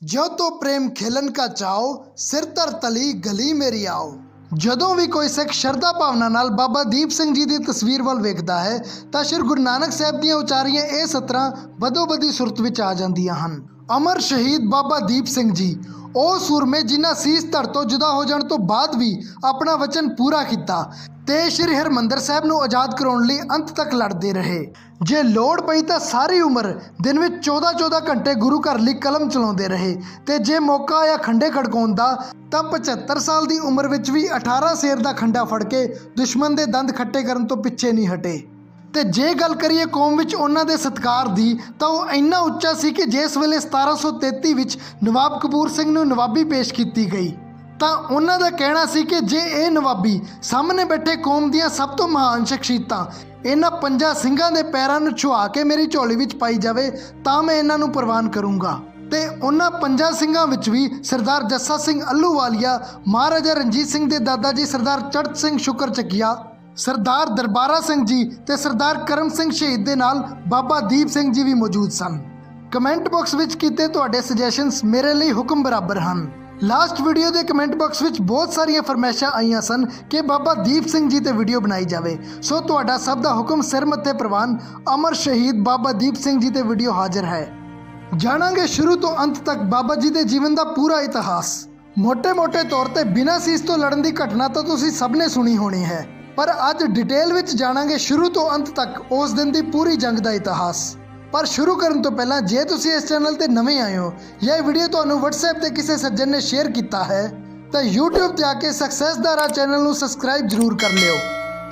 जो तो प्रेम खेलन का चाओ, सिर तर तली गली मेरी आओ। ਜਦੋਂ ਵੀ ਕੋਈ ਸਿੱਖ ਸ਼ਰਧਾ ਭਾਵਨਾ ਨਾਲ ਬਾਬਾ ਦੀਪ ਸਿੰਘ ਜੀ ਦੀ ਤਸਵੀਰ ਵੱਲ ਵੇਖਦਾ ਹੈ ਤਾਂ ਸ਼੍ਰੀ ਗੁਰੂ ਨਾਨਕ ਸਾਹਿਬ ਦੀਆਂ ਉਚਾਰੀਆਂ ਇਹ ਸਤਰਾਂ ਬਦੋ-ਬਦੀ ਸੁਰਤ ਵਿੱਚ ਆ ਜਾਂਦੀਆਂ ਹਨ। ਅਮਰ ਸ਼ਹੀਦ ਬਾਬਾ ਦੀਪ ਸਿੰਘ ਜੀ ਉਹ ਸੂਰਮੇ ਜਿਨ੍ਹਾਂ ਸੀਸ ਧੜ ਤੋਂ ਜੁਦਾ ਹੋ ਜਾਣ ਤੋਂ ਬਾਅਦ ਵੀ ਆਪਣਾ ਵਚਨ ਪੂਰਾ ਕੀਤਾ ਤੇ ਸ਼੍ਰੀ ਹਰਿਮੰਦਰ ਸਾਹਿਬ ਨੂੰ ਆਜ਼ਾਦ ਕਰਾਉਣ ਲਈ ਅੰਤ ਤੱਕ ਲੜਦੇ ਰਹੇ। ਜੇ ਲੋੜ ਪਈ ਤਾਂ ਸਾਰੀ ਉਮਰ ਦਿਨ ਵਿੱਚ 14-14 ਘੰਟੇ ਗੁਰੂ ਘਰ ਲਈ ਕਲਮ ਚਲਾਉਂਦੇ ਰਹੇ ਤੇ ਜੇ ਮੌਕਾ ਆਇਆ ਖੰਡੇ ਖੜਕਾਉਣ ਦਾ ਤਾਂ 75 ਸਾਲ ਦੀ ਉਮਰ ਵਿੱਚ ਵੀ 18 ਸ਼ੇਰ ਦਾ ਖੰਡਾ ਫੜ ਕੇ ਦੁਸ਼ਮਣ ਦੇ ਦੰਦ ਖੱਟੇ ਕਰਨ ਤੋਂ ਪਿੱਛੇ ਨਹੀਂ ਹਟੇ। ਤੇ ਜੇ ਗੱਲ ਕਰੀਏ ਕੌਮ ਵਿੱਚ ਉਹਨਾਂ ਦੇ ਸਤਿਕਾਰ ਦੀ ਤਾਂ ਉਹ ਇੰਨਾ ਉੱਚਾ ਸੀ ਕਿ ਜਿਸ ਵੇਲੇ 1733 ਵਿੱਚ ਨਵਾਬ ਕਪੂਰ ਸਿੰਘ ਨੂੰ ਨਵਾਬੀ ਪੇਸ਼ ਕੀਤੀ ਗਈ ਤਾਂ ਉਹਨਾਂ ਦਾ ਕਹਿਣਾ ਸੀ ਕਿ ਜੇ ਇਹ ਨਵਾਬੀ ਸਾਹਮਣੇ ਬੈਠੇ ਕੌਮ ਦੀਆਂ ਸਭ ਤੋਂ ਮਹਾਨ ਸ਼ਖਸੀਅਤਾਂ ਇਹਨਾਂ 5 ਸਿੰਘਾਂ ਦੇ ਪੈਰਾਂ ਨੂੰ ਛੁਆ ਕੇ ਮੇਰੀ ਝੋਲੀ ਵਿੱਚ ਪਾਈ ਜਾਵੇ ਤਾਂ ਮੈਂ ਇਹਨਾਂ ਨੂੰ ਪ੍ਰਵਾਨ ਕਰੂੰਗਾ। ਤੇ ਉਹਨਾਂ 5 ਸਿੰਘਾਂ ਵਿੱਚ ਵੀ ਸਰਦਾਰ ਜੱਸਾ ਸਿੰਘ ਅੱਲੂਵਾਲੀਆ, ਮਹਾਰਾਜਾ ਰਣਜੀਤ ਸਿੰਘ ਦੇ ਦਾਦਾ ਜੀ ਸਰਦਾਰ ਚੜ੍ਹਤ ਸਿੰਘ ਸ਼ੁਕਰਚੱਕੀਆ, ਸਰਦਾਰ ਦਰਬਾਰਾ ਸਿੰਘ ਜੀ ਤੇ ਸਰਦਾਰ ਕਰਮ ਸਿੰਘ ਸ਼ਹੀਦ ਦੇ ਨਾਲ ਬਾਬਾ ਦੀਪ ਸਿੰਘ ਜੀ ਵੀ ਮੌਜੂਦ ਸਨ। ਕਮੈਂਟ ਬਾਕਸ ਵਿੱਚ ਕੀਤੇ ਤੁਹਾਡੇ ਸੁਜੈਸ਼ਨਸ ਮੇਰੇ ਲਈ ਹੁਕਮ ਬਰਾਬਰ ਹਨ। ਲਾਸਟ ਵੀਡੀਓ ਦੇ ਕਮੈਂਟ ਬਾਕਸ ਵਿੱਚ ਬਹੁਤ ਸਾਰੀਆਂ ਫਰਮਾਇਸ਼ਾਂ ਆਈਆਂ ਸਨ ਕਿ ਬਾਬਾ ਦੀਪ ਸਿੰਘ ਜੀ ਤੇ ਵੀਡੀਓ ਬਣਾਈ ਜਾਵੇ, ਸੋ ਤੁਹਾਡਾ ਸਭ ਦਾ ਹੁਕਮ ਸਿਰ ਮੱਥੇ ਪ੍ਰਵਾਨ। ਅਮਰ ਸ਼ਹੀਦ ਬਾਬਾ ਦੀਪ ਸਿੰਘ ਜੀ ਤੇ ਵੀਡੀਓ ਹਾਜ਼ਰ ਹੈ। ਜਾਣਾਂਗੇ ਸ਼ੁਰੂ ਤੋਂ ਅੰਤ ਤੱਕ ਬਾਬਾ ਜੀ ਦੇ ਜੀਵਨ ਦਾ ਪੂਰਾ ਇਤਿਹਾਸ। ਮੋٹے ਤੌਰ ਤੇ ਬਿਨਾਂ ਸੀਸ ਤੋਂ ਲੜਨ ਦੀ ਘਟਨਾ ਤਾਂ ਤੁਸੀਂ ਸਭ ਨੇ ਸੁਣੀ ਹੋਣੀ ਹੈ, ਪਰ ਅੱਜ ਡਿਟੇਲ ਵਿੱਚ ਜਾਣਾਂਗੇ ਸ਼ੁਰੂ ਤੋਂ ਅੰਤ ਤੱਕ ਉਸ ਦਿਨ ਦੀ ਪੂਰੀ ਜੰਗ ਦਾ ਇਤਿਹਾਸ। ਪਰ ਸ਼ੁਰੂ ਕਰਨ ਤੋਂ ਪਹਿਲਾਂ ਜੇ ਤੁਸੀਂ ਇਸ ਚੈਨਲ ਤੇ ਨਵੇਂ ਆਏ ਹੋ ਜਾਂ ਇਹ ਵੀਡੀਓ ਤੁਹਾਨੂੰ WhatsApp ਤੇ ਕਿਸੇ ਸੱਜਣ ਨੇ ਸ਼ੇਅਰ ਕੀਤਾ ਹੈ ਤਾਂ YouTube ਤੇ ਆ ਕੇ ਸਕਸੈਸ ਦਾ ਰਾਹ ਚੈਨਲ ਨੂੰ ਸਬਸਕ੍ਰਾਈਬ ਜ਼ਰੂਰ ਕਰ ਲਿਓ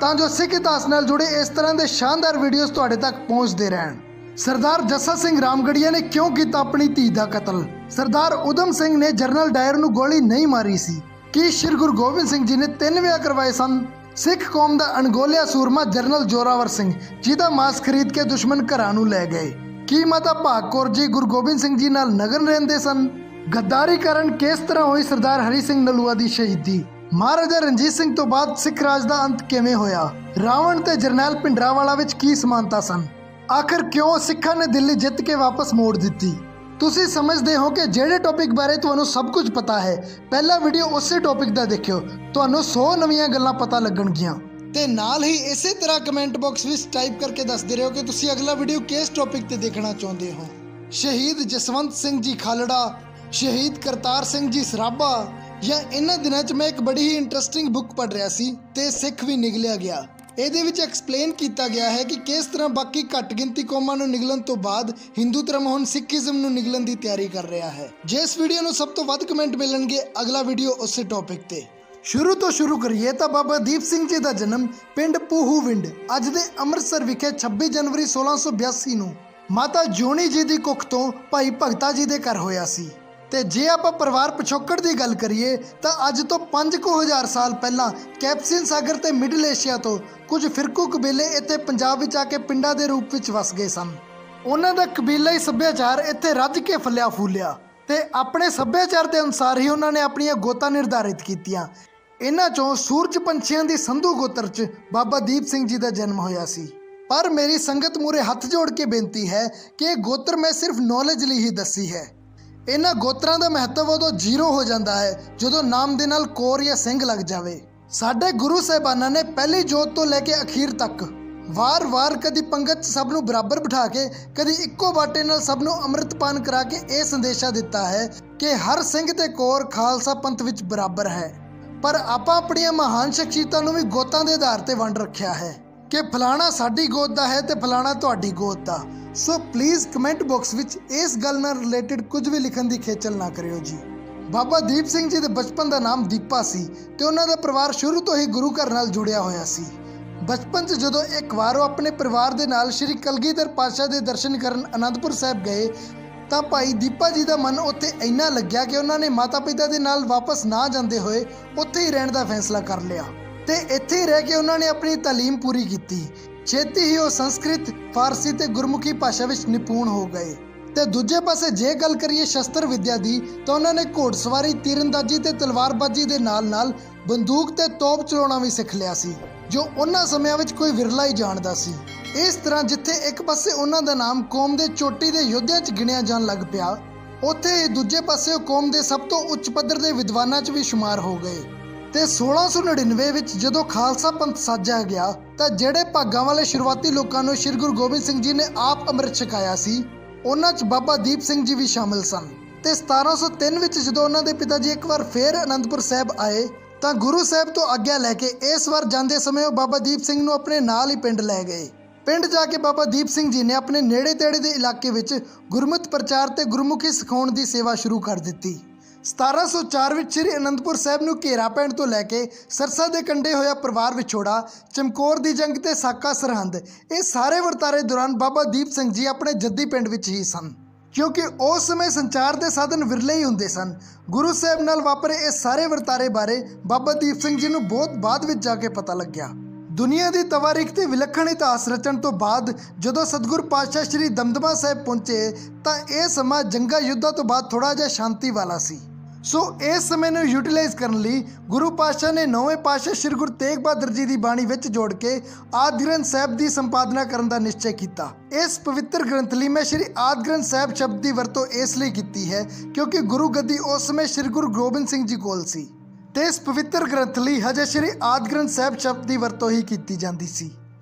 ਤਾਂ ਜੋ ਸਿੱਖ ਇਤਿਹਾਸ ਨਾਲ ਜੁੜੇ ਇਸ ਤਰ੍ਹਾਂ ਦੇ ਸ਼ਾਨਦਾਰ ਵੀਡੀਓਜ਼ ਤੁਹਾਡੇ ਤੱਕ ਪਹੁੰਚਦੇ ਰਹਿਣ। ਸਰਦਾਰ ਜੱਸਾ ਸਿੰਘ ਰਾਮਗੜੀਆ ਨੇ ਕਿਉਂ ਕੀਤਾ ਆਪਣੀ ਧੀ ਦਾ ਕਤਲ? ਸਰਦਾਰ ਉਦਮ ਸਿੰਘ ਨੇ ਜਨਰਲ ਡਾਇਰ ਨੂੰ ਗੋਲੀ ਨਹੀਂ ਮਾਰੀ ਸੀ? ਕੀ ਸ਼੍ਰੀ ਗੁਰੂ ਗੋਬਿੰਦ ਸਿੰਘ ਜੀ ਨੇ 3 ਵਿਆਹ ਕਰਵਾਏ ਸਨ? ਸਿੱਖ ਕੌਮ ਦਾ ਅਣਗੋਲਿਆ ਸੂਰਮਾ ਜਨਰਲ ਜ਼ੋਰਾਵਰ ਸਿੰਘ ਜਿਹਦਾ ਮਾਸ ਖਰੀਦ ਕੇ ਦੁਸ਼ਮਣ ਘਰਾਂ ਨੂੰ ਲੈ ਗਏ। ਕੀ ਮਾਤਾ ਭਾਗ ਕੌਰ ਜੀ ਗੁਰੂ ਗੋਬਿੰਦ ਸਿੰਘ ਜੀ ਨਾਲ ਨਗਨ ਰਹਿੰਦੇ ਸਨ? ਗੱਦਾਰੀ ਕਾਰਨ ਕਿਸ ਤਰ੍ਹਾਂ ਹੋਈ ਸਰਦਾਰ ਹਰੀ ਸਿੰਘ ਨਲੂਆ ਦੀ ਸ਼ਹੀਦੀ? ਮਹਾਰਾਜਾ ਰਣਜੀਤ ਸਿੰਘ ਤੋਂ ਬਾਅਦ ਸਿੱਖ ਰਾਜ ਦਾ ਅੰਤ ਕਿਵੇਂ ਹੋਇਆ? ਰਾਵਣ ਤੇ ਜਰਨੈਲ ਭਿੰਡਰਾਂਵਾਲਾ ਵਿੱਚ ਕੀ ਸਮਾਨਤਾ ਸਨ? ਆਖਰ ਕਿਉਂ ਸਿੱਖਾਂ ਨੇ ਦਿੱਲੀ ਜਿੱਤ ਕੇ ਵਾਪਸ ਮੋੜ ਦਿੱਤੀ? ਤੁਸੀਂ ਸਮਝਦੇ ਹੋ ਕਿ ਜਿਹੜੇ ਟੌਪਿਕ ਬਾਰੇ ਤੁਹਾਨੂੰ ਸਭ ਕੁਝ ਪਤਾ ਹੈ ਪਹਿਲਾ ਵੀਡੀਓ ਉਸੇ ਟੌਪਿਕ ਦਾ ਦੇਖਿਓ, ਤੁਹਾਨੂੰ 100 ਨਵੀਆਂ ਗੱਲਾਂ ਪਤਾ ਲੱਗਣਗੀਆਂ। ਤੇ ਨਾਲ ਹੀ ਇਸੇ ਤਰ੍ਹਾਂ ਕਮੈਂਟ ਬਾਕਸ ਵਿੱਚ ਟਾਈਪ ਕਰਕੇ ਦੱਸਦੇ ਰਹੋ ਕਿ ਤੁਸੀਂ ਅਗਲਾ ਵੀਡੀਓ ਕਿਸ ਟੌਪਿਕ ਤੇ ਦੇਖਣਾ ਚਾਹੁੰਦੇ ਹੋ। ਸ਼ਹੀਦ ਜਸਵੰਤ ਸਿੰਘ ਜੀ ਖਾਲੜਾ, ਸ਼ਹੀਦ ਕਰਤਾਰ ਸਿੰਘ ਜੀ ਸਰਾਭਾ, ਜਾਂ ਇਹਨਾਂ ਦਿਨਾਂ 'ਚ ਮੈਂ ਇੱਕ ਬੜੀ ਹੀ ਇੰਟਰਸਟਿੰਗ ਬੁੱਕ ਪੜ੍ਹ ਰਿਹਾ ਸੀ ਤੇ ਸਿੱਖ ਵੀ ਨਿਗਲਿਆ ਗਿਆ। ਇਹਦੇ ਵਿੱਚ ਐਕਸਪਲੇਨ ਕੀਤਾ ਗਿਆ ਹੈ ਕਿ ਕਿਸ ਤਰ੍ਹਾਂ ਬਾਕੀ ਘੱਟ ਗਿਣਤੀ ਕੌਮਾਂ ਨੂੰ ਨਿਗਲਣ ਤੋਂ ਬਾਅਦ ਹਿੰਦੂ ਧਰਮ ਹੁਣ ਸਿੱਖੀਜ਼ਮ ਨੂੰ ਨਿਗਲਣ ਦੀ ਤਿਆਰੀ ਕਰ ਰਿਹਾ ਹੈ। ਜੇ ਇਸ ਵੀਡੀਓ ਨੂੰ ਸਭ ਤੋਂ ਵੱਧ ਕਮੈਂਟ ਮਿਲਣਗੇ ਅਗਲਾ ਵੀਡੀਓ ਉਸੇ ਟੌਪਿਕ ਤੇ। ਸ਼ੁਰੂ ਤੋਂ ਸ਼ੁਰੂ ਕਰੀਏ ਤਾਂ ਬਾਬਾ ਦੀਪ ਸਿੰਘ ਜੀ ਦਾ ਜਨਮ ਪਿੰਡ ਪੂਹੂਵਿੰਡ ਅੱਜ ਦੇ ਅੰਮ੍ਰਿਤਸਰ ਵਿਖੇ 26 ਜਨਵਰੀ 1682 ਨੂੰ ਮਾਤਾ ਜੋਨੀ ਜੀ ਦੀ ਕੁੱਖ ਤੋਂ ਭਾਈ ਭਗਤਾ ਜੀ ਦੇ ਘਰ ਹੋਇਆ ਸੀ। ਤੇ ਜੇ ਆਪਾਂ ਪਰਿਵਾਰ ਪਿਛੋਕੜ ਦੀ ਗੱਲ ਕਰੀਏ ਤਾਂ ਅੱਜ ਤੋਂ 5000 ਸਾਲ ਪਹਿਲਾਂ ਕੈਪਸੀਅਨ ਸਾਗਰ ਤੇ ਮਿਡਲ ਏਸ਼ੀਆ ਤੋਂ ਕੁਝ ਫਿਰਕੂ ਕਬੀਲੇ ਇੱਥੇ ਪੰਜਾਬ ਵਿੱਚ ਆ ਕੇ ਪਿੰਡਾਂ ਦੇ ਰੂਪ ਵਿੱਚ ਵਸ ਗਏ ਸਨ। ਉਹਨਾਂ ਦਾ ਕਬੀਲਾਈ ਸੱਭਿਆਚਾਰ ਇੱਥੇ ਰੱਜ ਕੇ ਫਲਿਆ ਫੂਲਿਆ ਤੇ ਆਪਣੇ ਸੱਭਿਆਚਾਰ ਦੇ ਅਨੁਸਾਰ ਹੀ ਉਹਨਾਂ ਨੇ ਆਪਣੀਆਂ ਗੋਤਾਂ ਨਿਰਧਾਰਿਤ ਕੀਤੀਆਂ। ਇਹਨਾਂ ਚੋਂ ਸੂਰਜ ਪੰਛੀਆਂ ਦੀ ਸੰਧੂ ਗੋਤਰ 'ਚ ਬਾਬਾ ਦੀਪ ਸਿੰਘ ਜੀ ਦਾ ਜਨਮ ਹੋਇਆ ਸੀ। ਪਰ ਮੇਰੀ ਸੰਗਤ ਮੂਹਰੇ ਹੱਥ ਜੋੜ ਕੇ ਬੇਨਤੀ ਹੈ ਕਿ ਇਹ ਗੋਤਰ ਮੈਂ ਸਿਰਫ ਨੌਲੇਜ ਲਈ ਹੀ ਦੱਸੀ ਹੈ। ਇਹਨਾਂ ਗੋਤਰਾਂ ਦਾ ਮਹੱਤਵ ਉਦੋਂ 0 ਹੋ ਜਾਂਦਾ ਹੈ ਜਦੋਂ ਨਾਮ ਦੇ ਨਾਲ ਕੋਰ ਜਾਂ ਸਿੰਘ ਲੱਗ ਜਾਵੇ। ਸਾਡੇ ਗੁਰੂ ਸਾਹਿਬਾਨਾਂ ਨੇ ਪਹਿਲੀ ਜੋਤ ਤੋਂ ਲੈ ਕੇ ਅਖੀਰ ਤੱਕ ਵਾਰ-ਵਾਰ ਕਦੀ ਪੰਗਤ 'ਚ ਸਭ ਨੂੰ ਬਰਾਬਰ ਬਿਠਾ ਕੇ ਕਦੀ ਇੱਕੋ ਬਾਟੇ ਨਾਲ ਸਭ ਨੂੰ ਅੰਮ੍ਰਿਤਪਾਨ ਕਰਾ ਕੇ ਇਹ ਸੰਦੇਸ਼ਾ ਦਿੱਤਾ ਹੈ ਕਿ ਹਰ ਸਿੰਘ ਤੇ ਕੋਰ ਖਾਲਸਾ ਪੰਥ ਵਿੱਚ ਬਰਾਬਰ ਹੈ। ਪਰ ਆਪਾਂ ਆਪਣੀਆਂ ਮਹਾਨ ਸ਼ਖਸੀਅਤਾਂ ਨੂੰ ਵੀ ਗੋਤਾਂ ਦੇ ਆਧਾਰ ਤੇ ਵੰਡ ਰੱਖਿਆ ਹੈ ਕਿ ਫਲਾਣਾ ਸਾਡੀ ਗੋਤ ਦਾ ਹੈ ਤੇ ਫਲਾਣਾ ਤੁਹਾਡੀ ਗੋਤ ਦਾ। ਸੋ ਪਲੀਜ਼ ਕਮੈਂਟ ਬਾਕਸ ਵਿੱਚ ਇਸ ਗੱਲ ਨਾਲ ਰਿਲੇਟਡ ਕੁਝ ਵੀ ਲਿਖਣ ਦੀ ਖੇਚਲ ਨਾ ਕਰਿਓ ਜੀ। ਬਾਬਾ ਦੀਪ ਸਿੰਘ ਜੀ ਦੇ ਬਚਪਨ ਦਾ ਨਾਮ ਦੀਪਾ ਸੀ ਤੇ ਉਹਨਾਂ ਦਾ ਪਰਿਵਾਰ ਸ਼ੁਰੂ ਤੋਂ ਹੀ ਗੁਰੂ ਘਰ ਨਾਲ ਜੁੜਿਆ ਹੋਇਆ ਸੀ। ਬਚਪਨ 'ਚ ਜਦੋਂ ਇੱਕ ਵਾਰ ਉਹ ਆਪਣੇ ਪਰਿਵਾਰ ਦੇ ਨਾਲ ਸ਼੍ਰੀ ਕਲਗੀਧਰ ਪਾਤਸ਼ਾਹ ਦੇ ਦਰਸ਼ਨ ਕਰਨ ਅਨੰਦਪੁਰ ਸਾਹਿਬ ਗਏ ਤਾਂ ਭਾਈ ਦੀਪਾ ਜੀ ਦਾ ਮਨ ਉੱਥੇ ਇੰਨਾ ਲੱਗਿਆ ਕਿ ਉਹਨਾਂ ਨੇ ਮਾਤਾ ਪਿਤਾ ਦੇ ਨਾਲ ਵਾਪਸ ਨਾ ਜਾਂਦੇ ਹੋਏ ਉੱਥੇ ਹੀ ਰਹਿਣ ਦਾ ਫੈਸਲਾ ਕਰ ਲਿਆ ਤੇ ਇੱਥੇ ਹੀ ਰਹਿ ਕੇ ਉਹਨਾਂ ਨੇ ਆਪਣੀ ਤਾਲੀਮ ਪੂਰੀ ਕੀਤੀ। ਛੇਤੀ ਹੀ ਉਹ ਸੰਸਕ੍ਰਿਤ, ਫਾਰਸੀ ਤੇ ਗੁਰਮੁਖੀ ਭਾਸ਼ਾ ਵਿੱਚ ਨਿਪੁੰਨ ਹੋ ਗਏ। ਤੇ ਦੂਜੇ ਪਾਸੇ ਜੇ ਗੱਲ ਕਰੀਏ ਸ਼ਸਤਰ ਵਿੱਦਿਆ ਦੀ ਤਾਂ ਉਹਨਾਂ ਨੇ ਘੋੜਸਵਾਰੀ, ਤੀਰੰਦਾਜ਼ੀ ਤੇ ਤਲਵਾਰਬਾਜ਼ੀ ਦੇ ਨਾਲ-ਨਾਲ ਬੰਦੂਕ ਤੇ ਤੋਪ ਚਲਾਉਣਾ ਵੀ ਸਿੱਖ ਲਿਆ ਸੀ, ਜੋ ਉਹਨਾਂ ਸਮਿਆਂ ਵਿੱਚ ਕੋਈ ਵਿਰਲਾ ਹੀ ਜਾਣਦਾ ਸੀ। ਇਸ ਤਰ੍ਹਾਂ ਜਿੱਥੇ ਇੱਕ ਪਾਸੇ ਉਹਨਾਂ ਦਾ ਨਾਮ ਕੌਮ ਦੇ ਚੋਟੀ ਦੇ ਯੋਧਿਆਂ 'ਚ ਗਿਣਿਆ ਜਾਣ ਲੱਗ ਪਿਆ ਉੱਥੇ ਹੀ ਦੂਜੇ ਪਾਸੇ ਉਹ ਕੌਮ ਦੇ ਸਭ ਤੋਂ ਉੱਚ ਪੱਧਰ ਦੇ ਵਿਦਵਾਨਾਂ 'ਚ ਵੀ ਸ਼ੁਮਾਰ ਹੋ ਗਏ। ਤੇ 1699 ਵਿੱਚ ਜਦੋਂ ਖਾਲਸਾ ਪੰਥ ਸਾਜਿਆ ਗਿਆ ਤਾਂ ਜਿਹੜੇ ਭਾਗਾਂ ਵਾਲੇ ਸ਼ੁਰੂਆਤੀ ਲੋਕਾਂ ਨੂੰ ਸ਼੍ਰੀ ਗੁਰੂ ਗੋਬਿੰਦ ਸਿੰਘ ਜੀ ਨੇ ਆਪ ਅੰਮ੍ਰਿਤ ਛਕਾਇਆ ਸੀ, ਉਹਨਾਂ 'ਚ ਬਾਬਾ ਦੀਪ ਸਿੰਘ ਜੀ ਵੀ ਸ਼ਾਮਿਲ ਸਨ। ਤੇ 1703 ਵਿੱਚ ਜਦੋਂ ਉਹਨਾਂ ਦੇ ਪਿਤਾ ਜੀ ਇੱਕ ਵਾਰ ਫੇਰ ਅਨੰਦਪੁਰ ਸਾਹਿਬ ਆਏ ਤਾਂ ਗੁਰੂ ਸਾਹਿਬ ਤੋਂ ਆਗਿਆ ਲੈ ਕੇ ਇਸ ਵਾਰ ਜਾਂਦੇ ਸਮੇਂ ਉਹ ਬਾਬਾ ਦੀਪ ਸਿੰਘ ਨੂੰ ਆਪਣੇ ਨਾਲ ਹੀ ਪਿੰਡ ਲੈ ਗਏ। ਪਿੰਡ ਜਾ ਕੇ ਬਾਬਾ ਦੀਪ ਸਿੰਘ ਜੀ ਨੇ ਆਪਣੇ ਨੇੜੇ ਤੇੜੇ ਦੇ ਇਲਾਕੇ ਵਿੱਚ ਗੁਰਮਤਿ ਪ੍ਰਚਾਰ ਤੇ ਗੁਰਮੁਖੀ ਸਿਖਾਉਣ ਦੀ ਸੇਵਾ ਸ਼ੁਰੂ ਕਰ ਦਿੱਤੀ। 1704 ਵਿੱਚ ਸ੍ਰੀ ਅਨੰਦਪੁਰ ਸਾਹਿਬ ਨੂੰ ਘੇਰਾ ਪੈਣ ਤੋਂ ਲੈ ਕੇ ਸਰਸਾ ਦੇ ਕੰਢੇ ਹੋਇਆ ਪਰਿਵਾਰ ਵਿਛੋੜਾ, ਚਮਕੌਰ ਦੀ ਜੰਗ ਤੇ ਸਾਕਾ ਸਰਹੰਦ, ਇਹ ਸਾਰੇ ਵਰਤਾਰੇ ਦੌਰਾਨ ਬਾਬਾ ਦੀਪ ਸਿੰਘ ਜੀ ਆਪਣੇ ਜੱਦੀ ਪਿੰਡ ਵਿੱਚ ਹੀ ਸਨ, ਕਿਉਂਕਿ ਉਸ ਸਮੇਂ ਸੰਚਾਰ ਦੇ ਸਾਧਨ ਵਿਰਲੇ ਹੀ ਹੁੰਦੇ ਸਨ। ਗੁਰੂ ਸਾਹਿਬ ਨਾਲ ਵਾਪਰੇ ਇਸ ਸਾਰੇ ਵਰਤਾਰੇ ਬਾਰੇ ਬਾਬਾ ਦੀਪ ਸਿੰਘ ਜੀ ਨੂੰ ਬਹੁਤ ਬਾਅਦ ਵਿੱਚ ਜਾ ਕੇ ਪਤਾ ਲੱਗਿਆ। ਦੁਨੀਆ ਦੀ ਤਵਾਰੀਖ ਤੇ ਵਿਲੱਖਣ ਇਤਿਹਾਸ ਰਚਣ ਤੋਂ ਬਾਅਦ ਜਦੋਂ ਸਤਿਗੁਰ ਪਾਤਸ਼ਾਹ ਸ਼੍ਰੀ ਦਮਦਮਾ ਸਾਹਿਬ ਪਹੁੰਚੇ ਤਾਂ ਇਹ ਸਮਾਂ ਜੰਗਾਂ ਯੁੱਧਾਂ ਤੋਂ ਬਾਅਦ ਥੋੜਾ ਜਿਹਾ ਸ਼ਾਂਤੀ ਵਾਲਾ ਸੀ। ਸੋ ਇਸ ਸਮੇਂ ਨੂੰ ਯੂਟਿਲਾਈਜ਼ ਕਰਨ ਲਈ ਗੁਰੂ ਪਾਤਸ਼ਾਹ ਨੇ 9ਵੇਂ ਪਾਤਸ਼ਾਹ ਸ਼੍ਰੀ ਗੁਰੂ ਤੇਗ ਬਹਾਦਰ ਜੀ ਦੀ ਬਾਣੀ ਵਿੱਚ ਜੋੜ ਕੇ ਆਦਿ ਗ੍ਰੰਥ ਸਾਹਿਬ ਦੀ ਸੰਪਾਦਨਾ ਕਰਨ ਦਾ ਨਿਸ਼ਚੈ ਕੀਤਾ। ਇਸ ਪਵਿੱਤਰ ਗ੍ਰੰਥ ਲਈ ਮੈਂ ਸ਼੍ਰੀ ਆਦਿ ਗ੍ਰੰਥ ਸਾਹਿਬ ਸ਼ਬਦ ਦੀ ਵਰਤੋਂ ਇਸ ਲਈ ਕੀਤੀ ਹੈ ਕਿਉਂਕਿ ਗੁਰੂ ਗੱਦੀ ਉਸ ਸਮੇਂ ਸ਼੍ਰੀ ਗੁਰੂ ਗੋਬਿੰਦ ਸਿੰਘ ਜੀ ਕੋਲ ਸੀ ਤੇ ਇਸ ਪਵਿੱਤਰ ਗ੍ਰੰਥ ਲਈ ਹਜੇ ਸ਼੍ਰੀ ਆਦਿ ਗ੍ਰੰਥ ਸਾਹਿਬ ਸ਼ਬਦ ਦੀ ਵਰਤੋਂ ਹੀ ਕੀਤੀ ਜਾਂਦੀ ਸੀ।